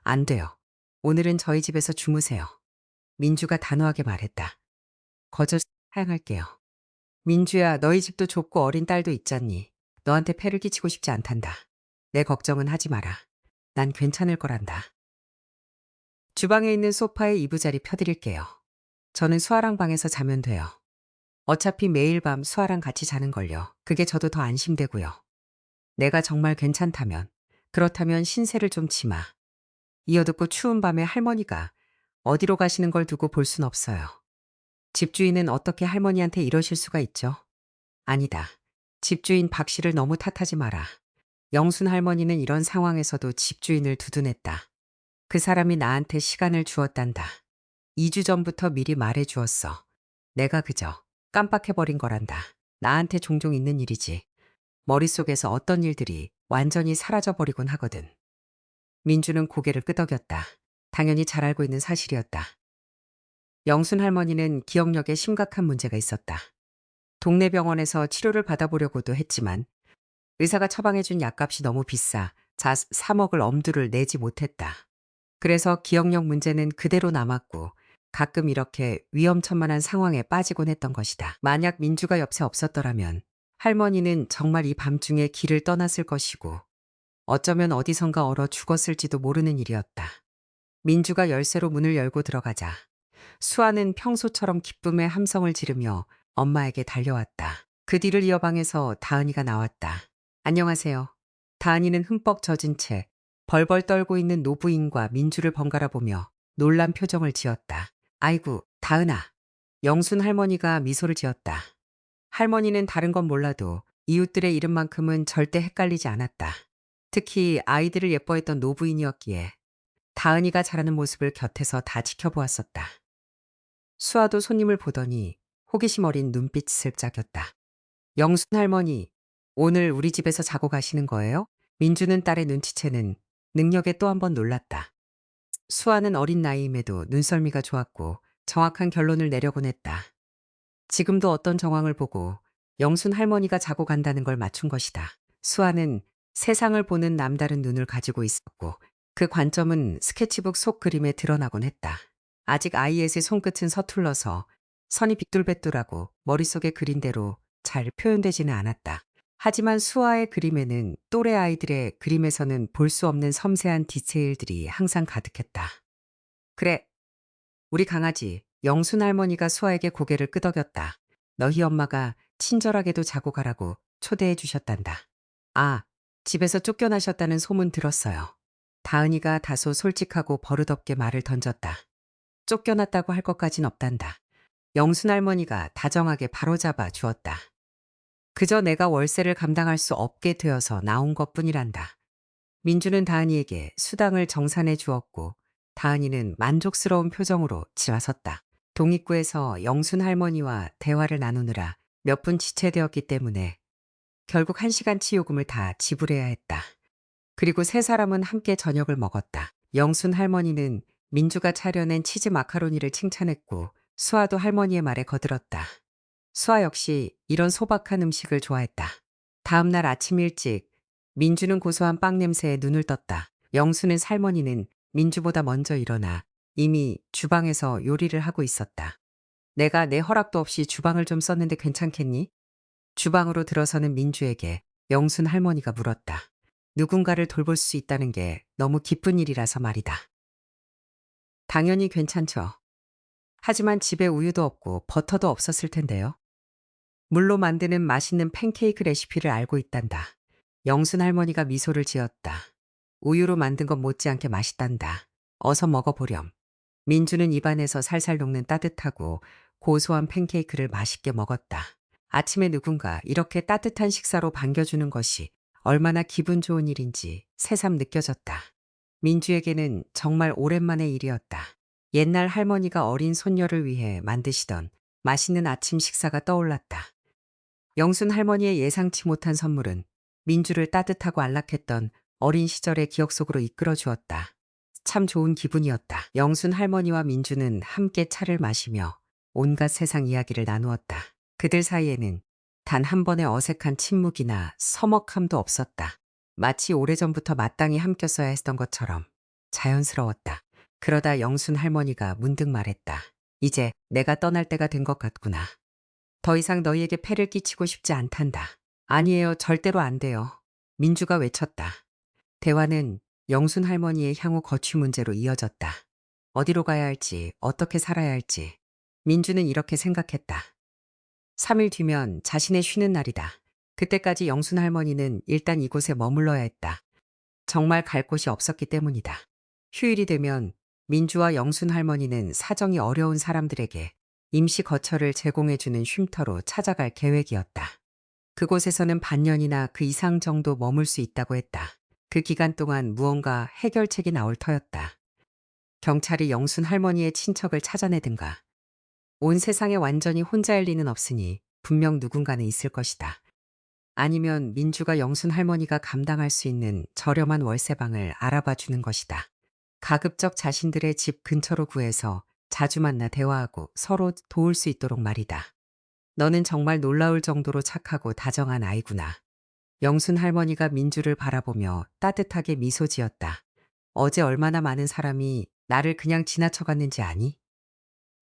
Speaker 1: 안 돼요. 오늘은 저희 집에서 주무세요. 민주가 단호하게 말했다. 거저 사양할게요. 민주야, 너희 집도 좁고 어린 딸도 있잖니. 너한테 폐를 끼치고 싶지 않단다. 내 걱정은 하지 마라. 난 괜찮을 거란다. 주방에 있는 소파에 이부자리 펴드릴게요. 저는 수아랑 방에서 자면 돼요. 어차피 매일 밤 수아랑 같이 자는걸요. 그게 저도 더 안심되고요. 내가 정말 괜찮다면, 그렇다면 신세를 좀 치마. 이어듣고 추운 밤에 할머니가 어디로 가시는 걸 두고 볼 순 없어요. 집주인은 어떻게 할머니한테 이러실 수가 있죠? 아니다. 집주인 박 씨를 너무 탓하지 마라. 영순 할머니는 이런 상황에서도 집주인을 두둔했다. 그 사람이 나한테 시간을 주었단다. 2주 전부터 미리 말해 주었어. 내가 그저 깜빡해버린 거란다. 나한테 종종 있는 일이지. 머릿속에서 어떤 일들이 완전히 사라져버리곤 하거든. 민주는 고개를 끄덕였다. 당연히 잘 알고 있는 사실이었다. 영순 할머니는 기억력에 심각한 문제가 있었다. 동네 병원에서 치료를 받아보려고도 했지만 의사가 처방해준 약값이 너무 비싸 자 3억을 엄두를 내지 못했다. 그래서 기억력 문제는 그대로 남았고 가끔 이렇게 위험천만한 상황에 빠지곤 했던 것이다. 만약 민주가 옆에 없었더라면 할머니는 정말 이 밤중에 길을 떠났을 것이고 어쩌면 어디선가 얼어 죽었을지도 모르는 일이었다. 민주가 열쇠로 문을 열고 들어가자 수아는 평소처럼 기쁨의 함성을 지르며 엄마에게 달려왔다. 그 뒤를 이어 방에서 다은이가 나왔다. 안녕하세요. 다은이는 흠뻑 젖은 채 벌벌 떨고 있는 노부인과 민주를 번갈아 보며 놀란 표정을 지었다. 아이고, 다은아. 영순 할머니가 미소를 지었다. 할머니는 다른 건 몰라도 이웃들의 이름만큼은 절대 헷갈리지 않았다. 특히 아이들을 예뻐했던 노부인이었기에 다은이가 자라는 모습을 곁에서 다 지켜보았었다. 수아도 손님을 보더니 호기심 어린 눈빛 슬쩍였다. 영순 할머니, 오늘 우리 집에서 자고 가시는 거예요? 민주는 딸의 눈치채는 능력에 또 한 번 놀랐다. 수아는 어린 나이임에도 눈썰미가 좋았고 정확한 결론을 내려곤 했다. 지금도 어떤 정황을 보고 영순 할머니가 자고 간다는 걸 맞춘 것이다. 수아는 세상을 보는 남다른 눈을 가지고 있었고 그 관점은 스케치북 속 그림에 드러나곤 했다. 아직 아이의 손끝은 서툴러서 선이 빗뚤뱉뚤하고 머릿속에 그린 대로 잘 표현되지는 않았다. 하지만 수아의 그림에는 또래 아이들의 그림에서는 볼 수 없는 섬세한 디테일들이 항상 가득했다. 그래, 우리 강아지 영순 할머니가 수아에게 고개를 끄덕였다. 너희 엄마가 친절하게도 자고 가라고 초대해 주셨단다. 아, 집에서 쫓겨나셨다는 소문 들었어요. 다은이가 다소 솔직하고 버릇없게 말을 던졌다. 쫓겨났다고 할 것까진 없단다. 영순 할머니가 다정하게 바로잡아 주었다. 그저 내가 월세를 감당할 수 없게 되어서 나온 것뿐이란다. 민주는 다은이에게 수당을 정산해 주었고 다은이는 만족스러운 표정으로 지나섰다. 동입구에서 영순 할머니와 대화를 나누느라 몇 분 지체되었기 때문에 결국 1시간치 요금을 다 지불해야 했다. 그리고 세 사람은 함께 저녁을 먹었다. 영순 할머니는 민주가 차려낸 치즈 마카로니를 칭찬했고 수아도 할머니의 말에 거들었다. 수아 역시 이런 소박한 음식을 좋아했다. 다음 날 아침 일찍 민주는 고소한 빵 냄새에 눈을 떴다. 영수는 할머니는 민주보다 먼저 일어나 이미 주방에서 요리를 하고 있었다. 내가 내 허락도 없이 주방을 좀 썼는데 괜찮겠니? 주방으로 들어서는 민주에게 영순 할머니가 물었다. 누군가를 돌볼 수 있다는 게 너무 기쁜 일이라서 말이다. 당연히 괜찮죠. 하지만 집에 우유도 없고 버터도 없었을 텐데요. 물로 만드는 맛있는 팬케이크 레시피를 알고 있단다. 영순 할머니가 미소를 지었다. 우유로 만든 것 못지않게 맛있단다. 어서 먹어보렴. 민주는 입안에서 살살 녹는 따뜻하고 고소한 팬케이크를 맛있게 먹었다. 아침에 누군가 이렇게 따뜻한 식사로 반겨주는 것이 얼마나 기분 좋은 일인지 새삼 느껴졌다. 민주에게는 정말 오랜만의 일이었다. 옛날 할머니가 어린 손녀를 위해 만드시던 맛있는 아침 식사가 떠올랐다. 영순 할머니의 예상치 못한 선물은 민주를 따뜻하고 안락했던 어린 시절의 기억 속으로 이끌어 주었다. 참 좋은 기분이었다. 영순 할머니와 민주는 함께 차를 마시며 온갖 세상 이야기를 나누었다. 그들 사이에는 단 한 번의 어색한 침묵이나 서먹함도 없었다. 마치 오래전부터 마땅히 함께서야 했던 것처럼 자연스러웠다. 그러다 영순 할머니가 문득 말했다. 이제 내가 떠날 때가 된 것 같구나. 더 이상 너희에게 폐를 끼치고 싶지 않단다. 아니에요. 절대로 안 돼요. 민주가 외쳤다. 대화는 영순 할머니의 향후 거취 문제로 이어졌다. 어디로 가야 할지, 어떻게 살아야 할지. 민주는 이렇게 생각했다. 3일 뒤면 자신의 쉬는 날이다. 그때까지 영순 할머니는 일단 이곳에 머물러야 했다. 정말 갈 곳이 없었기 때문이다. 휴일이 되면 민주와 영순 할머니는 사정이 어려운 사람들에게 임시 거처를 제공해주는 쉼터로 찾아갈 계획이었다. 그곳에서는 반년이나 그 이상 정도 머물 수 있다고 했다. 그 기간 동안 무언가 해결책이 나올 터였다. 경찰이 영순 할머니의 친척을 찾아내든가. 온 세상에 완전히 혼자일 리는 없으니 분명 누군가는 있을 것이다. 아니면 민주가 영순 할머니가 감당할 수 있는 저렴한 월세방을 알아봐 주는 것이다. 가급적 자신들의 집 근처로 구해서 자주 만나 대화하고 서로 도울 수 있도록 말이다. 너는 정말 놀라울 정도로 착하고 다정한 아이구나. 영순 할머니가 민주를 바라보며 따뜻하게 미소 지었다. 어제 얼마나 많은 사람이 나를 그냥 지나쳐갔는지 아니?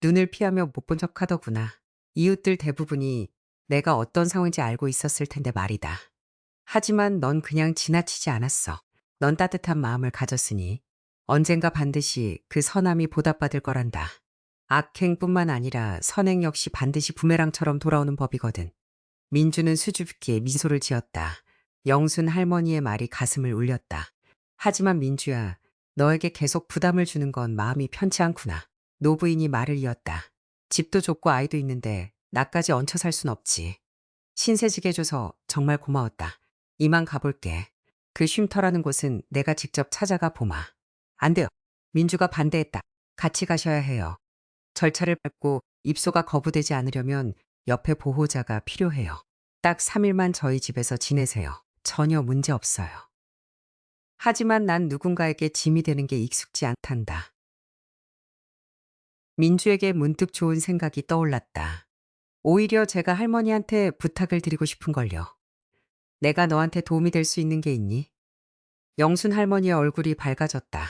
Speaker 1: 눈을 피하며 못 본 척 하더구나. 이웃들 대부분이 내가 어떤 상황인지 알고 있었을 텐데 말이다. 하지만 넌 그냥 지나치지 않았어. 넌 따뜻한 마음을 가졌으니 언젠가 반드시 그 선함이 보답받을 거란다. 악행뿐만 아니라 선행 역시 반드시 부메랑처럼 돌아오는 법이거든. 민주는 수줍게 미소를 지었다. 영순 할머니의 말이 가슴을 울렸다. 하지만 민주야, 너에게 계속 부담을 주는 건 마음이 편치 않구나. 노부인이 말을 이었다. 집도 좁고 아이도 있는데 나까지 얹혀 살 순 없지. 신세지게 해줘서 정말 고마웠다. 이만 가볼게. 그 쉼터라는 곳은 내가 직접 찾아가 보마. 안 돼요. 민주가 반대했다. 같이 가셔야 해요. 절차를 밟고 입소가 거부되지 않으려면 옆에 보호자가 필요해요. 딱 3일만 저희 집에서 지내세요. 전혀 문제 없어요. 하지만 난 누군가에게 짐이 되는 게 익숙지 않단다. 민주에게 문득 좋은 생각이 떠올랐다. 오히려 제가 할머니한테 부탁을 드리고 싶은걸요. 내가 너한테 도움이 될 수 있는 게 있니? 영순 할머니의 얼굴이 밝아졌다.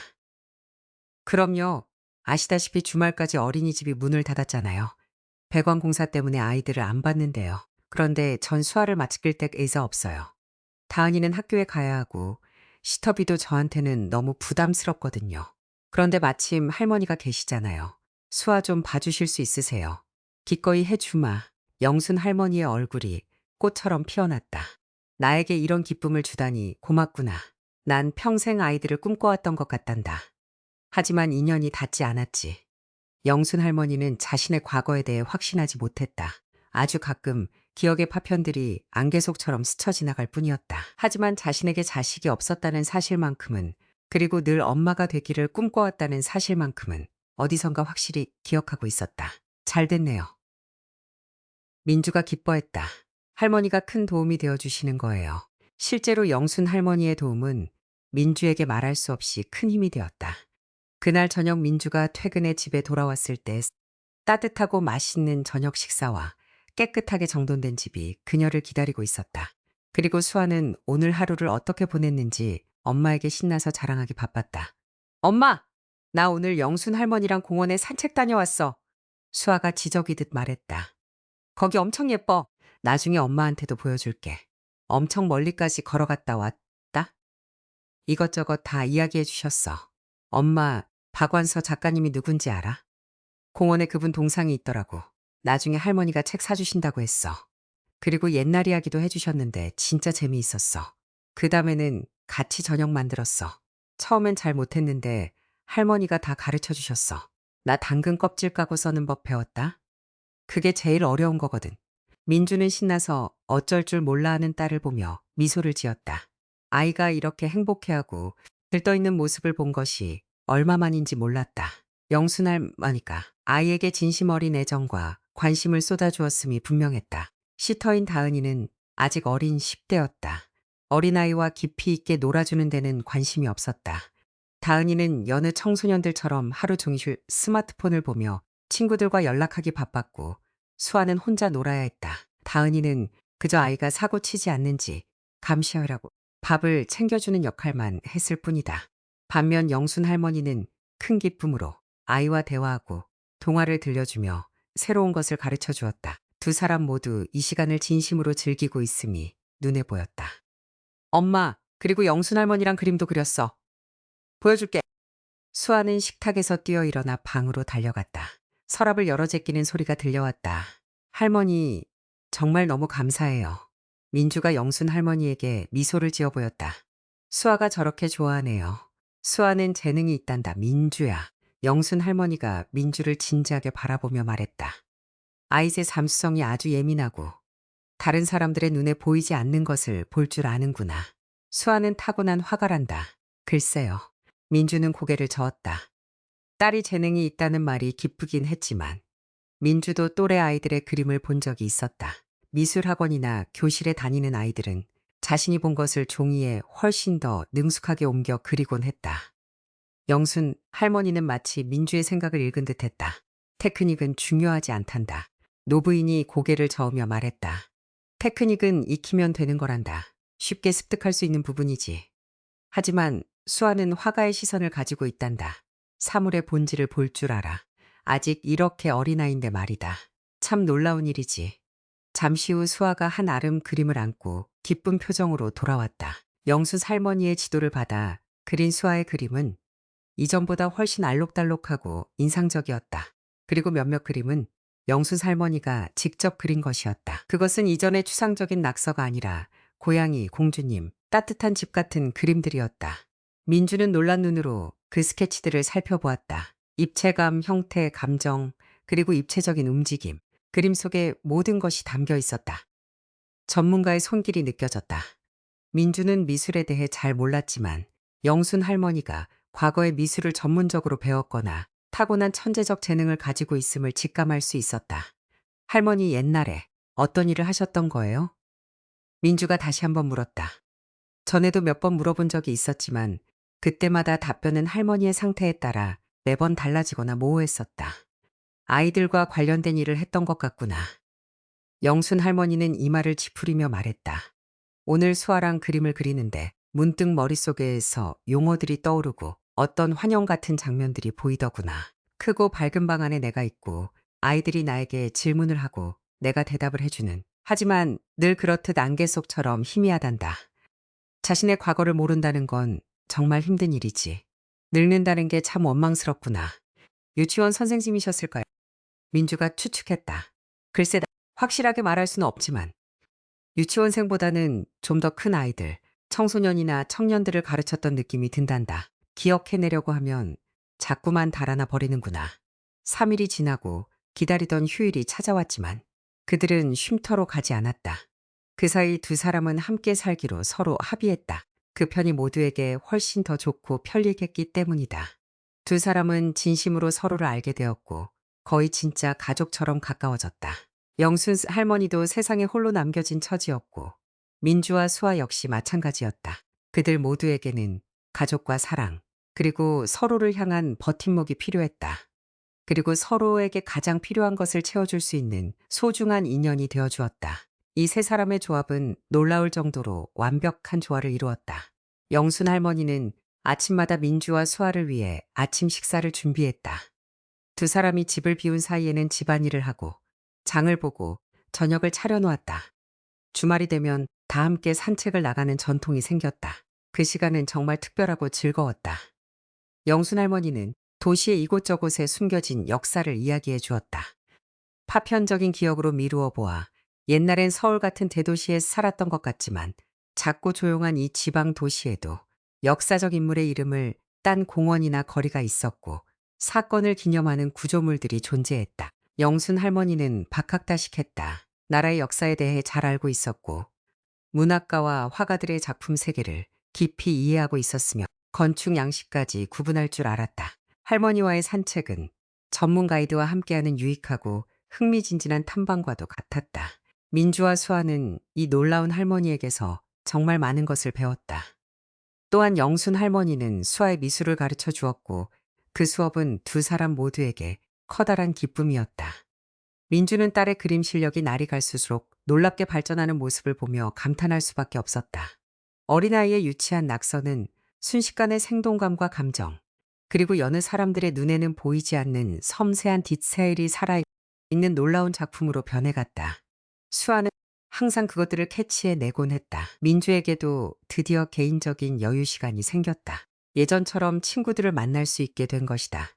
Speaker 1: 그럼요. 아시다시피 주말까지 어린이집이 문을 닫았잖아요. 배관 공사 때문에 아이들을 안 봤는데요. 그런데 전 수화를 마칠 때에서 없어요. 다은이는 학교에 가야 하고 시터비도 저한테는 너무 부담스럽거든요. 그런데 마침 할머니가 계시잖아요. 수화 좀 봐주실 수 있으세요? 기꺼이 해주마. 영순 할머니의 얼굴이 꽃처럼 피어났다. 나에게 이런 기쁨을 주다니 고맙구나. 난 평생 아이들을 꿈꿔왔던 것 같단다. 하지만 인연이 닿지 않았지. 영순 할머니는 자신의 과거에 대해 확신하지 못했다. 아주 가끔 기억의 파편들이 안개속처럼 스쳐 지나갈 뿐이었다. 하지만 자신에게 자식이 없었다는 사실만큼은, 그리고 늘 엄마가 되기를 꿈꿔왔다는 사실만큼은 어디선가 확실히 기억하고 있었다. 잘 됐네요. 민주가 기뻐했다. 할머니가 큰 도움이 되어주시는 거예요. 실제로 영순 할머니의 도움은 민주에게 말할 수 없이 큰 힘이 되었다. 그날 저녁 민주가 퇴근해 집에 돌아왔을 때 따뜻하고 맛있는 저녁 식사와 깨끗하게 정돈된 집이 그녀를 기다리고 있었다. 그리고 수아는 오늘 하루를 어떻게 보냈는지 엄마에게 신나서 자랑하기 바빴다. 엄마! 나 오늘 영순 할머니랑 공원에 산책 다녀왔어. 수아가 지적이듯 말했다. 거기 엄청 예뻐. 나중에 엄마한테도 보여줄게. 엄청 멀리까지 걸어갔다 왔다? 이것저것 다 이야기해 주셨어. 엄마, 박완서 작가님이 누군지 알아? 공원에 그분 동상이 있더라고. 나중에 할머니가 책 사주신다고 했어. 그리고 옛날 이야기도 해주셨는데 진짜 재미있었어. 그 다음에는 같이 저녁 만들었어. 처음엔 잘 못했는데 할머니가 다 가르쳐 주셨어. 나 당근 껍질 까고 써는 법 배웠다. 그게 제일 어려운 거거든. 민주는 신나서 어쩔 줄 몰라 하는 딸을 보며 미소를 지었다. 아이가 이렇게 행복해하고 들떠있는 모습을 본 것이 얼마만인지 몰랐다. 영순 할머니가 아이에게 진심 어린 애정과 관심을 쏟아주었음이 분명했다. 시터인 다은이는 아직 어린 10대였다. 어린아이와 깊이 있게 놀아주는 데는 관심이 없었다. 다은이는 여느 청소년들처럼 하루 종일 스마트폰을 보며 친구들과 연락하기 바빴고 수아는 혼자 놀아야 했다. 다은이는 그저 아이가 사고 치지 않는지 감시하라고 밥을 챙겨주는 역할만 했을 뿐이다. 반면 영순 할머니는 큰 기쁨으로 아이와 대화하고 동화를 들려주며 새로운 것을 가르쳐 주었다. 두 사람 모두 이 시간을 진심으로 즐기고 있음이 눈에 보였다. 엄마, 그리고 영순 할머니랑 그림도 그렸어. 보여줄게. 수아는 식탁에서 뛰어 일어나 방으로 달려갔다. 서랍을 열어 제끼는 소리가 들려왔다. 할머니, 정말 너무 감사해요. 민주가 영순 할머니에게 미소를 지어 보였다. 수아가 저렇게 좋아하네요. 수아는 재능이 있단다, 민주야. 영순 할머니가 민주를 진지하게 바라보며 말했다. 아이의 잠수성이 아주 예민하고 다른 사람들의 눈에 보이지 않는 것을 볼 줄 아는구나. 수아는 타고난 화가란다. 글쎄요. 민주는 고개를 저었다. 딸이 재능이 있다는 말이 기쁘긴 했지만 민주도 또래 아이들의 그림을 본 적이 있었다. 미술학원이나 교실에 다니는 아이들은 자신이 본 것을 종이에 훨씬 더 능숙하게 옮겨 그리곤 했다. 영순 할머니는 마치 민주의 생각을 읽은 듯했다. 테크닉은 중요하지 않단다. 노부인이 고개를 저으며 말했다. 테크닉은 익히면 되는 거란다. 쉽게 습득할 수 있는 부분이지. 하지만 수아는 화가의 시선을 가지고 있단다. 사물의 본질을 볼 줄 알아. 아직 이렇게 어린아이인데 말이다. 참 놀라운 일이지. 잠시 후 수아가 한 아름 그림을 안고 기쁜 표정으로 돌아왔다. 영순 할머니의 지도를 받아 그린 수아의 그림은 이전보다 훨씬 알록달록하고 인상적이었다. 그리고 몇몇 그림은 영순 할머니가 직접 그린 것이었다. 그것은 이전의 추상적인 낙서가 아니라 고양이, 공주님, 따뜻한 집 같은 그림들이었다. 민주는 놀란 눈으로 그 스케치들을 살펴보았다. 입체감, 형태, 감정, 그리고 입체적인 움직임. 그림 속에 모든 것이 담겨 있었다. 전문가의 손길이 느껴졌다. 민주는 미술에 대해 잘 몰랐지만 영순 할머니가 과거에 미술을 전문적으로 배웠거나 타고난 천재적 재능을 가지고 있음을 직감할 수 있었다. 할머니 옛날에 어떤 일을 하셨던 거예요? 민주가 다시 한번 물었다. 전에도 몇 번 물어본 적이 있었지만 그때마다 답변은 할머니의 상태에 따라 매번 달라지거나 모호했었다. 아이들과 관련된 일을 했던 것 같구나. 영순 할머니는 이마를 찌푸리며 말했다. 오늘 수아랑 그림을 그리는데 문득 머릿속에서 용어들이 떠오르고 어떤 환영 같은 장면들이 보이더구나. 크고 밝은 방 안에 내가 있고 아이들이 나에게 질문을 하고 내가 대답을 해주는. 하지만 늘 그렇듯 안개 속처럼 희미하단다. 자신의 과거를 모른다는 건 정말 힘든 일이지. 늙는다는 게 참 원망스럽구나. 유치원 선생님이셨을까요? 민주가 추측했다. 글쎄, 확실하게 말할 수는 없지만 유치원생보다는 좀 더 큰 아이들, 청소년이나 청년들을 가르쳤던 느낌이 든단다. 기억해내려고 하면 자꾸만 달아나 버리는구나. 3일이 지나고 기다리던 휴일이 찾아왔지만 그들은 쉼터로 가지 않았다. 그 사이 두 사람은 함께 살기로 서로 합의했다. 그 편이 모두에게 훨씬 더 좋고 편리했기 때문이다. 두 사람은 진심으로 서로를 알게 되었고 거의 진짜 가족처럼 가까워졌다. 영순 할머니도 세상에 홀로 남겨진 처지였고 민주와 수아 역시 마찬가지였다. 그들 모두에게는 가족과 사랑, 그리고 서로를 향한 버팀목이 필요했다. 그리고 서로에게 가장 필요한 것을 채워줄 수 있는 소중한 인연이 되어주었다. 이 세 사람의 조합은 놀라울 정도로 완벽한 조화를 이루었다. 영순 할머니는 아침마다 민주와 수아를 위해 아침 식사를 준비했다. 두 사람이 집을 비운 사이에는 집안일을 하고 장을 보고 저녁을 차려놓았다. 주말이 되면 다 함께 산책을 나가는 전통이 생겼다. 그 시간은 정말 특별하고 즐거웠다. 영순 할머니는 도시의 이곳저곳에 숨겨진 역사를 이야기해 주었다. 파편적인 기억으로 미루어 보아 옛날엔 서울 같은 대도시에 살았던 것 같지만 작고 조용한 이 지방 도시에도 역사적 인물의 이름을 딴 공원이나 거리가 있었고 사건을 기념하는 구조물들이 존재했다. 영순 할머니는 박학다식했다. 나라의 역사에 대해 잘 알고 있었고 문학가와 화가들의 작품 세계를 깊이 이해하고 있었으며 건축 양식까지 구분할 줄 알았다. 할머니와의 산책은 전문 가이드와 함께하는 유익하고 흥미진진한 탐방과도 같았다. 민주와 수아는 이 놀라운 할머니에게서 정말 많은 것을 배웠다. 또한 영순 할머니는 수아의 미술을 가르쳐 주었고 그 수업은 두 사람 모두에게 커다란 기쁨이었다. 민주는 딸의 그림 실력이 날이 갈수록 놀랍게 발전하는 모습을 보며 감탄할 수밖에 없었다. 어린아이의 유치한 낙서는 순식간에 생동감과 감정, 그리고 여느 사람들의 눈에는 보이지 않는 섬세한 디테일이 살아있는 놀라운 작품으로 변해갔다. 수아는 항상 그것들을 캐치해내곤 했다. 민주에게도 드디어 개인적인 여유 시간이 생겼다. 예전처럼 친구들을 만날 수 있게 된 것이다.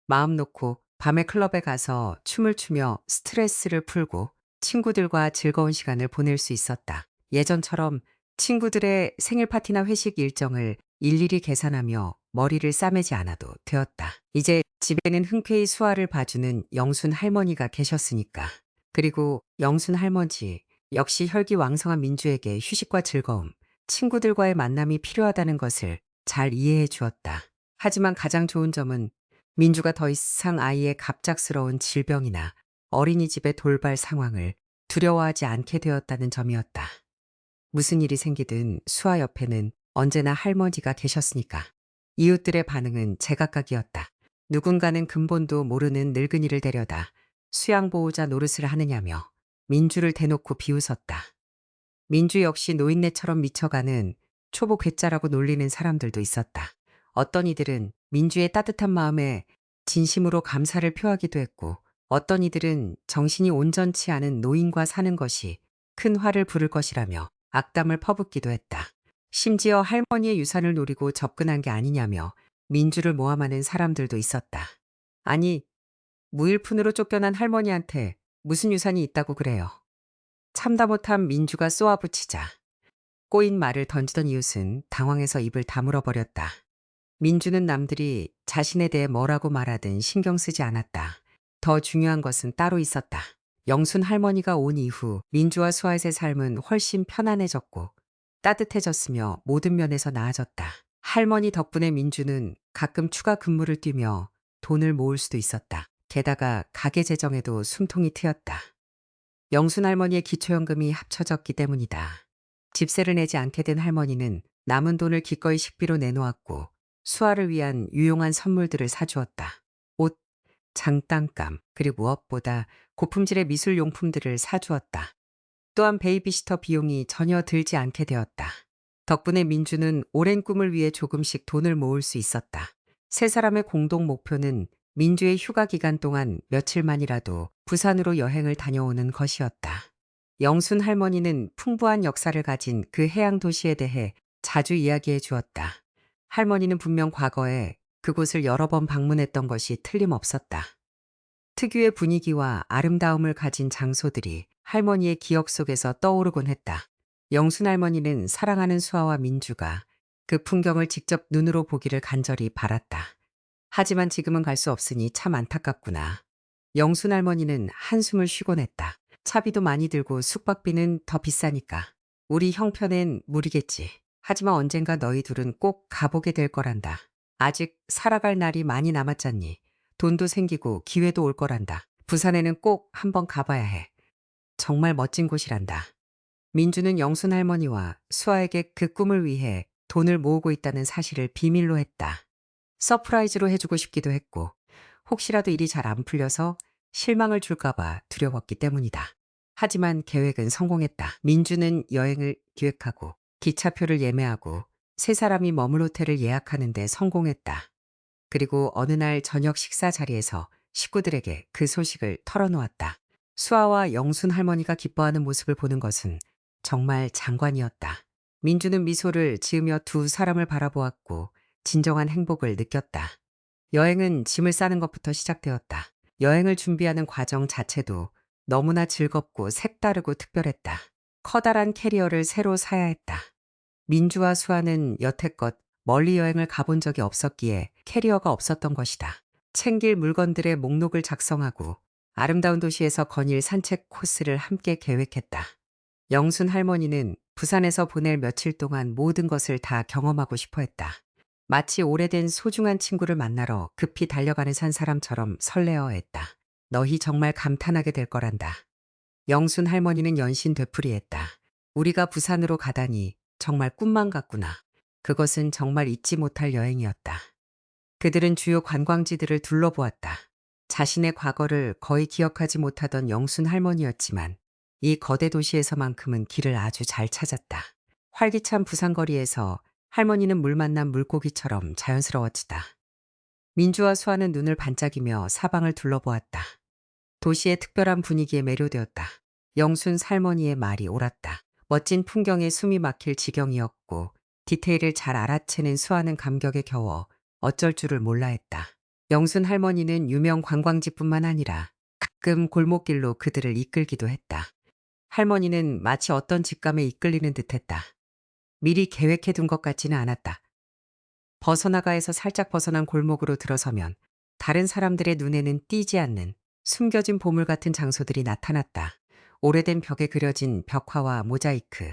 Speaker 1: 마음 놓고 밤에 클럽에 가서 춤을 추며 스트레스를 풀고 친구들과 즐거운 시간을 보낼 수 있었다. 예전처럼 친구들의 생일 파티나 회식 일정을 일일이 계산하며 머리를 싸매지 않아도 되었다. 이제 집에는 흔쾌히 수아를 봐주는 영순 할머니가 계셨으니까. 그리고 영순 할머니 역시 혈기왕성한 민주에게 휴식과 즐거움, 친구들과의 만남이 필요하다는 것을 잘 이해해 주었다. 하지만 가장 좋은 점은 민주가 더 이상 아이의 갑작스러운 질병이나 어린이집의 돌발 상황을 두려워하지 않게 되었다는 점이었다. 무슨 일이 생기든 수아 옆에는 언제나 할머니가 계셨으니까. 이웃들의 반응은 제각각이었다. 누군가는 근본도 모르는 늙은이를 데려다 수양보호자 노릇을 하느냐며 민주를 대놓고 비웃었다. 민주 역시 노인네처럼 미쳐가는 초보 괴짜라고 놀리는 사람들도 있었다. 어떤 이들은 민주의 따뜻한 마음에 진심으로 감사를 표하기도 했고, 어떤 이들은 정신이 온전치 않은 노인과 사는 것이 큰 화를 부를 것이라며 악담을 퍼붓기도 했다. 심지어 할머니의 유산을 노리고 접근한 게 아니냐며 민주를 모함하는 사람들도 있었다. 아니, 무일푼으로 쫓겨난 할머니한테 무슨 유산이 있다고 그래요. 참다 못한 민주가 쏘아붙이자 꼬인 말을 던지던 이웃은 당황해서 입을 다물어 버렸다. 민주는 남들이 자신에 대해 뭐라고 말하든 신경 쓰지 않았다. 더 중요한 것은 따로 있었다. 영순 할머니가 온 이후 민주와 수아의 삶은 훨씬 편안해졌고 따뜻해졌으며 모든 면에서 나아졌다. 할머니 덕분에 민주는 가끔 추가 근무를 뛰며 돈을 모을 수도 있었다. 게다가 가게 재정에도 숨통이 트였다. 영순 할머니의 기초연금이 합쳐졌기 때문이다. 집세를 내지 않게 된 할머니는 남은 돈을 기꺼이 식비로 내놓았고 수아를 위한 유용한 선물들을 사주었다. 옷, 장난감, 그리고 무엇보다 고품질의 미술 용품들을 사주었다. 또한 베이비시터 비용이 전혀 들지 않게 되었다. 덕분에 민주는 오랜 꿈을 위해 조금씩 돈을 모을 수 있었다. 세 사람의 공동 목표는 민주의 휴가 기간 동안 며칠만이라도 부산으로 여행을 다녀오는 것이었다. 영순 할머니는 풍부한 역사를 가진 그 해양 도시에 대해 자주 이야기해 주었다. 할머니는 분명 과거에 그곳을 여러 번 방문했던 것이 틀림없었다. 특유의 분위기와 아름다움을 가진 장소들이 할머니의 기억 속에서 떠오르곤 했다. 영순 할머니는 사랑하는 수아와 민주가 그 풍경을 직접 눈으로 보기를 간절히 바랐다. 하지만 지금은 갈 수 없으니 참 안타깝구나. 영순 할머니는 한숨을 쉬곤 했다. 차비도 많이 들고 숙박비는 더 비싸니까. 우리 형편엔 무리겠지. 하지만 언젠가 너희 둘은 꼭 가보게 될 거란다. 아직 살아갈 날이 많이 남았잖니. 돈도 생기고 기회도 올 거란다. 부산에는 꼭 한번 가봐야 해. 정말 멋진 곳이란다. 민주는 영순 할머니와 수아에게 그 꿈을 위해 돈을 모으고 있다는 사실을 비밀로 했다. 서프라이즈로 해주고 싶기도 했고 혹시라도 일이 잘 안 풀려서 실망을 줄까봐 두려웠기 때문이다. 하지만 계획은 성공했다. 민주는 여행을 기획하고 기차표를 예매하고 세 사람이 머물 호텔을 예약하는 데 성공했다. 그리고 어느 날 저녁 식사 자리에서 식구들에게 그 소식을 털어놓았다. 수아와 영순 할머니가 기뻐하는 모습을 보는 것은 정말 장관이었다. 민주는 미소를 지으며 두 사람을 바라보았고 진정한 행복을 느꼈다. 여행은 짐을 싸는 것부터 시작되었다. 여행을 준비하는 과정 자체도 너무나 즐겁고 색다르고 특별했다. 커다란 캐리어를 새로 사야 했다. 민주와 수아는 여태껏 멀리 여행을 가본 적이 없었기에 캐리어가 없었던 것이다. 챙길 물건들의 목록을 작성하고 아름다운 도시에서 거닐 산책 코스를 함께 계획했다. 영순 할머니는 부산에서 보낼 며칠 동안 모든 것을 다 경험하고 싶어 했다. 마치 오래된 소중한 친구를 만나러 급히 달려가는 산 사람처럼 설레어했다. 너희 정말 감탄하게 될 거란다. 영순 할머니는 연신 되풀이했다. 우리가 부산으로 가다니 정말 꿈만 같구나. 그것은 정말 잊지 못할 여행이었다. 그들은 주요 관광지들을 둘러보았다. 자신의 과거를 거의 기억하지 못하던 영순 할머니였지만 이 거대 도시에서만큼은 길을 아주 잘 찾았다. 활기찬 부산거리에서 할머니는 물 만난 물고기처럼 자연스러워지다. 민주와 수아는 눈을 반짝이며 사방을 둘러보았다. 도시의 특별한 분위기에 매료되었다. 영순 할머니의 말이 옳았다. 멋진 풍경에 숨이 막힐 지경이었고 디테일을 잘 알아채는 수아는 감격에 겨워 어쩔 줄을 몰라 했다. 영순 할머니는 유명 관광지뿐만 아니라 가끔 골목길로 그들을 이끌기도 했다. 할머니는 마치 어떤 직감에 이끌리는 듯했다. 미리 계획해둔 것 같지는 않았다. 벗어나가에서 살짝 벗어난 골목으로 들어서면 다른 사람들의 눈에는 띄지 않는 숨겨진 보물 같은 장소들이 나타났다. 오래된 벽에 그려진 벽화와 모자이크,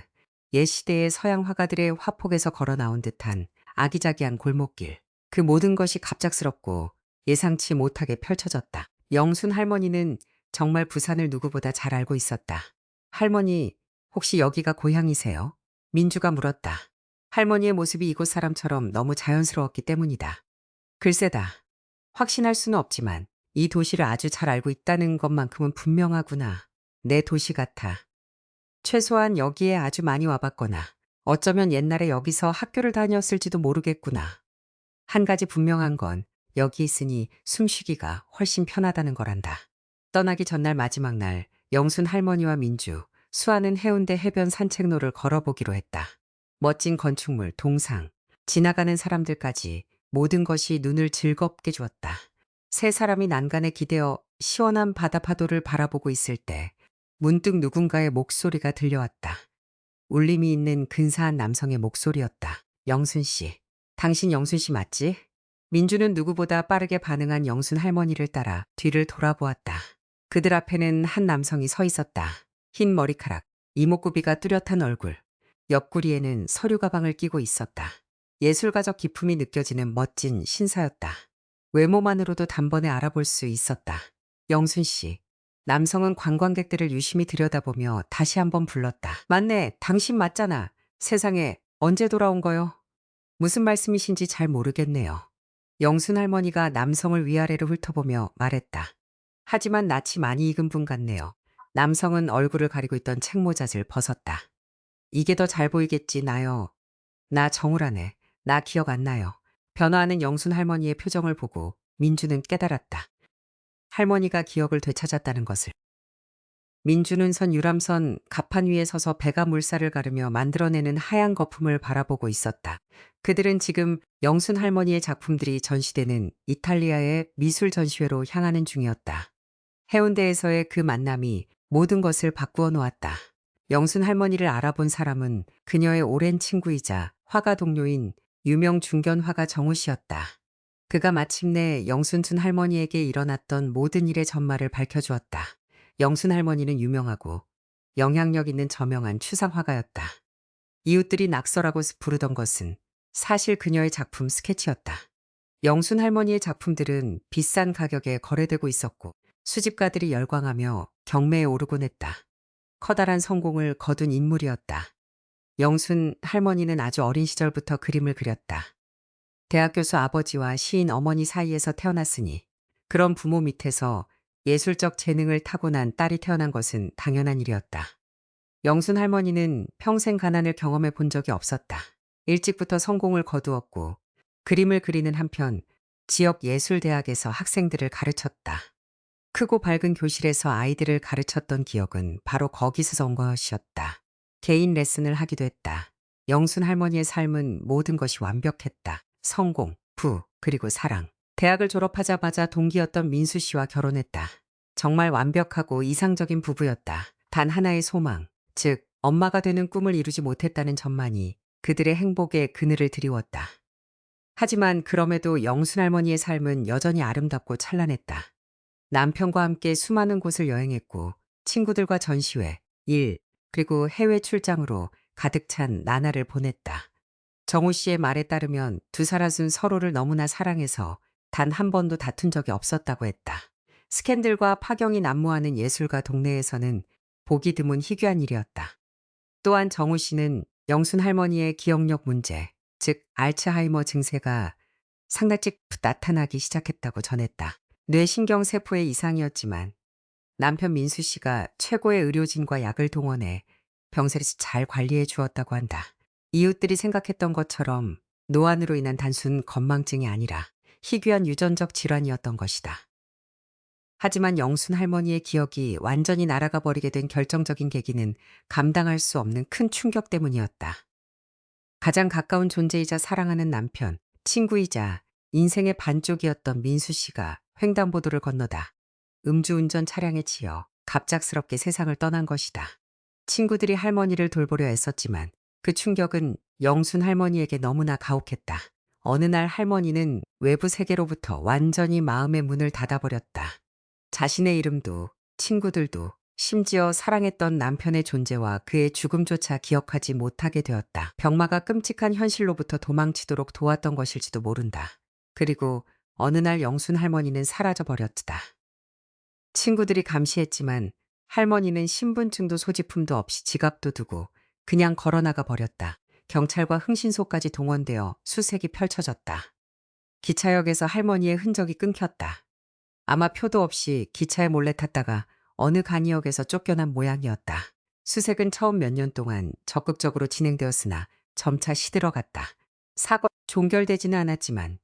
Speaker 1: 옛 시대의 서양 화가들의 화폭에서 걸어 나온 듯한 아기자기한 골목길. 그 모든 것이 갑작스럽고 예상치 못하게 펼쳐졌다. 영순 할머니는 정말 부산을 누구보다 잘 알고 있었다. 할머니, 혹시 여기가 고향이세요? 민주가 물었다. 할머니의 모습이 이곳 사람처럼 너무 자연스러웠기 때문이다. 글쎄다. 확신할 수는 없지만 이 도시를 아주 잘 알고 있다는 것만큼은 분명하구나. 내 도시 같아. 최소한 여기에 아주 많이 와봤거나 어쩌면 옛날에 여기서 학교를 다녔을지도 모르겠구나. 한 가지 분명한 건 여기 있으니 숨쉬기가 훨씬 편하다는 거란다. 떠나기 전날 마지막 날 영순 할머니와 민주, 수아는 해운대 해변 산책로를 걸어보기로 했다. 멋진 건축물, 동상, 지나가는 사람들까지 모든 것이 눈을 즐겁게 주었다. 세 사람이 난간에 기대어 시원한 바다 파도를 바라보고 있을 때 문득 누군가의 목소리가 들려왔다. 울림이 있는 근사한 남성의 목소리였다. 영순 씨. 당신 영순 씨 맞지? 민주는 누구보다 빠르게 반응한 영순 할머니를 따라 뒤를 돌아보았다. 그들 앞에는 한 남성이 서 있었다. 흰 머리카락, 이목구비가 뚜렷한 얼굴, 옆구리에는 서류 가방을 끼고 있었다. 예술가적 기품이 느껴지는 멋진 신사였다. 외모만으로도 단번에 알아볼 수 있었다. 영순 씨. 남성은 관광객들을 유심히 들여다보며 다시 한번 불렀다. 맞네, 당신 맞잖아. 세상에, 언제 돌아온 거요? 무슨 말씀이신지 잘 모르겠네요. 영순 할머니가 남성을 위아래로 훑어보며 말했다. 하지만 낯이 많이 익은 분 같네요. 남성은 얼굴을 가리고 있던 책모자를 벗었다. 이게 더 잘 보이겠지, 나요. 나 정우라네. 나 기억 안 나요. 변화하는 영순 할머니의 표정을 보고 민주는 깨달았다. 할머니가 기억을 되찾았다는 것을. 민주는 선 유람선 갑판 위에 서서 배가 물살을 가르며 만들어내는 하얀 거품을 바라보고 있었다. 그들은 지금 영순 할머니의 작품들이 전시되는 이탈리아의 미술 전시회로 향하는 중이었다. 해운대에서의 그 만남이 모든 것을 바꾸어 놓았다. 영순 할머니를 알아본 사람은 그녀의 오랜 친구이자 화가 동료인 유명 중견 화가 정우 씨였다. 그가 마침내 영순 할머니에게 일어났던 모든 일의 전말을 밝혀주었다. 영순 할머니는 유명하고 영향력 있는 저명한 추상 화가였다. 이웃들이 낙서라고 부르던 것은 사실 그녀의 작품 스케치였다. 영순 할머니의 작품들은 비싼 가격에 거래되고 있었고 수집가들이 열광하며 경매에 오르곤 했다. 커다란 성공을 거둔 인물이었다. 영순 할머니는 아주 어린 시절부터 그림을 그렸다. 대학 교수 아버지와 시인 어머니 사이에서 태어났으니 그런 부모 밑에서 예술적 재능을 타고난 딸이 태어난 것은 당연한 일이었다. 영순 할머니는 평생 가난을 경험해 본 적이 없었다. 일찍부터 성공을 거두었고 그림을 그리는 한편 지역 예술대학에서 학생들을 가르쳤다. 크고 밝은 교실에서 아이들을 가르쳤던 기억은 바로 거기서 온 것이었다. 개인 레슨을 하기도 했다. 영순 할머니의 삶은 모든 것이 완벽했다. 성공, 부, 그리고 사랑. 대학을 졸업하자마자 동기였던 민수 씨와 결혼했다. 정말 완벽하고 이상적인 부부였다. 단 하나의 소망, 즉 엄마가 되는 꿈을 이루지 못했다는 점만이 그들의 행복에 그늘을 드리웠다. 하지만 그럼에도 영순 할머니의 삶은 여전히 아름답고 찬란했다. 남편과 함께 수많은 곳을 여행했고 친구들과 전시회, 일, 그리고 해외 출장으로 가득 찬 나날을 보냈다. 정우 씨의 말에 따르면 두 사람은 서로를 너무나 사랑해서 단 한 번도 다툰 적이 없었다고 했다. 스캔들과 파경이 난무하는 예술가 동네에서는 보기 드문 희귀한 일이었다. 또한 정우 씨는 영순 할머니의 기억력 문제, 즉 알츠하이머 증세가 상당씩 나타나기 시작했다고 전했다. 뇌신경 세포의 이상이었지만 남편 민수 씨가 최고의 의료진과 약을 동원해 병세를 잘 관리해 주었다고 한다. 이웃들이 생각했던 것처럼 노안으로 인한 단순 건망증이 아니라 희귀한 유전적 질환이었던 것이다. 하지만 영순 할머니의 기억이 완전히 날아가 버리게 된 결정적인 계기는 감당할 수 없는 큰 충격 때문이었다. 가장 가까운 존재이자 사랑하는 남편, 친구이자 인생의 반쪽이었던 민수 씨가 횡단보도를 건너다 음주운전 차량에 치여 갑작스럽게 세상을 떠난 것이다. 친구들이 할머니를 돌보려 애썼지만 그 충격은 영순 할머니에게 너무나 가혹했다. 어느 날 할머니는 외부 세계로부터 완전히 마음의 문을 닫아버렸다. 자신의 이름도 친구들도 심지어 사랑했던 남편의 존재와 그의 죽음조차 기억하지 못하게 되었다. 병마가 끔찍한 현실로부터 도망치도록 도왔던 것일지도 모른다. 그리고 어느 날 영순 할머니는 사라져버렸다. 친구들이 감시했지만 할머니는 신분증도 소지품도 없이 지갑도 두고 그냥 걸어나가 버렸다. 경찰과 흥신소까지 동원되어 수색이 펼쳐졌다. 기차역에서 할머니의 흔적이 끊겼다. 아마 표도 없이 기차에 몰래 탔다가 어느 간이역에서 쫓겨난 모양이었다. 수색은 처음 몇 년 동안 적극적으로 진행되었으나 점차 시들어갔다. 사건이 종결되지는 않았지만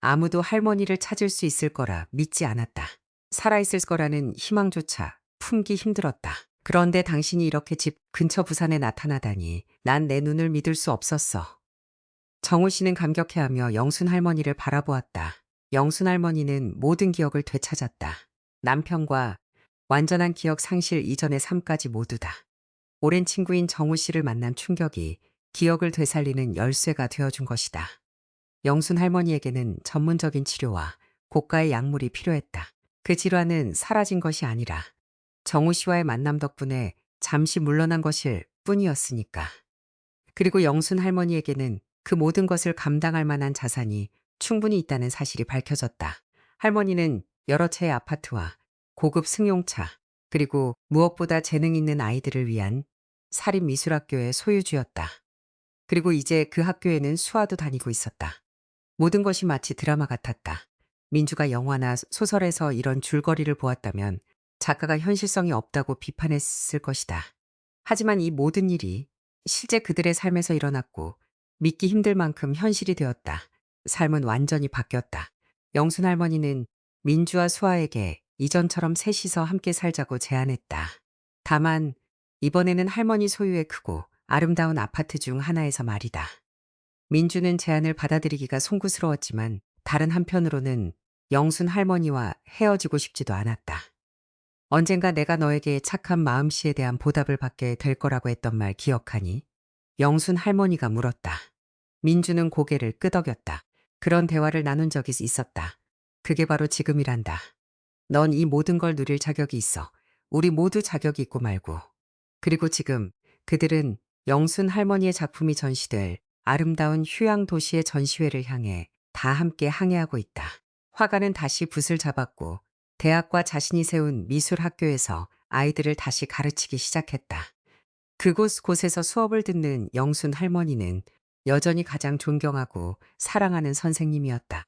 Speaker 1: 아무도 할머니를 찾을 수 있을 거라 믿지 않았다. 살아있을 거라는 희망조차 품기 힘들었다. 그런데 당신이 이렇게 집 근처 부산에 나타나다니 난 내 눈을 믿을 수 없었어. 정우 씨는 감격해하며 영순 할머니를 바라보았다. 영순 할머니는 모든 기억을 되찾았다. 남편과 완전한 기억 상실 이전의 삶까지 모두 다. 오랜 친구인 정우 씨를 만난 충격이 기억을 되살리는 열쇠가 되어준 것이다. 영순 할머니에게는 전문적인 치료와 고가의 약물이 필요했다. 그 질환은 사라진 것이 아니라 정우 씨와의 만남 덕분에 잠시 물러난 것일 뿐이었으니까. 그리고 영순 할머니에게는 그 모든 것을 감당할 만한 자산이 충분히 있다는 사실이 밝혀졌다. 할머니는 여러 채의 아파트와 고급 승용차, 그리고 무엇보다 재능 있는 아이들을 위한 사립미술학교의 소유주였다. 그리고 이제 그 학교에는 수아도 다니고 있었다. 모든 것이 마치 드라마 같았다. 민주가 영화나 소설에서 이런 줄거리를 보았다면 작가가 현실성이 없다고 비판했을 것이다. 하지만 이 모든 일이 실제 그들의 삶에서 일어났고 믿기 힘들 만큼 현실이 되었다. 삶은 완전히 바뀌었다. 영순 할머니는 민주와 수아에게 이전처럼 셋이서 함께 살자고 제안했다. 다만 이번에는 할머니 소유의 크고 아름다운 아파트 중 하나에서 말이다. 민주는 제안을 받아들이기가 송구스러웠지만 다른 한편으로는 영순 할머니와 헤어지고 싶지도 않았다. 언젠가 내가 너에게 착한 마음씨에 대한 보답을 받게 될 거라고 했던 말 기억하니? 영순 할머니가 물었다. 민주는 고개를 끄덕였다. 그런 대화를 나눈 적이 있었다. 그게 바로 지금이란다. 넌 이 모든 걸 누릴 자격이 있어. 우리 모두 자격이 있고 말고. 그리고 지금 그들은 영순 할머니의 작품이 전시될 아름다운 휴양 도시의 전시회를 향해 다 함께 항해하고 있다. 화가는 다시 붓을 잡았고 대학과 자신이 세운 미술학교에서 아이들을 다시 가르치기 시작했다. 그곳곳에서 수업을 듣는 영순 할머니는 여전히 가장 존경하고 사랑하는 선생님이었다.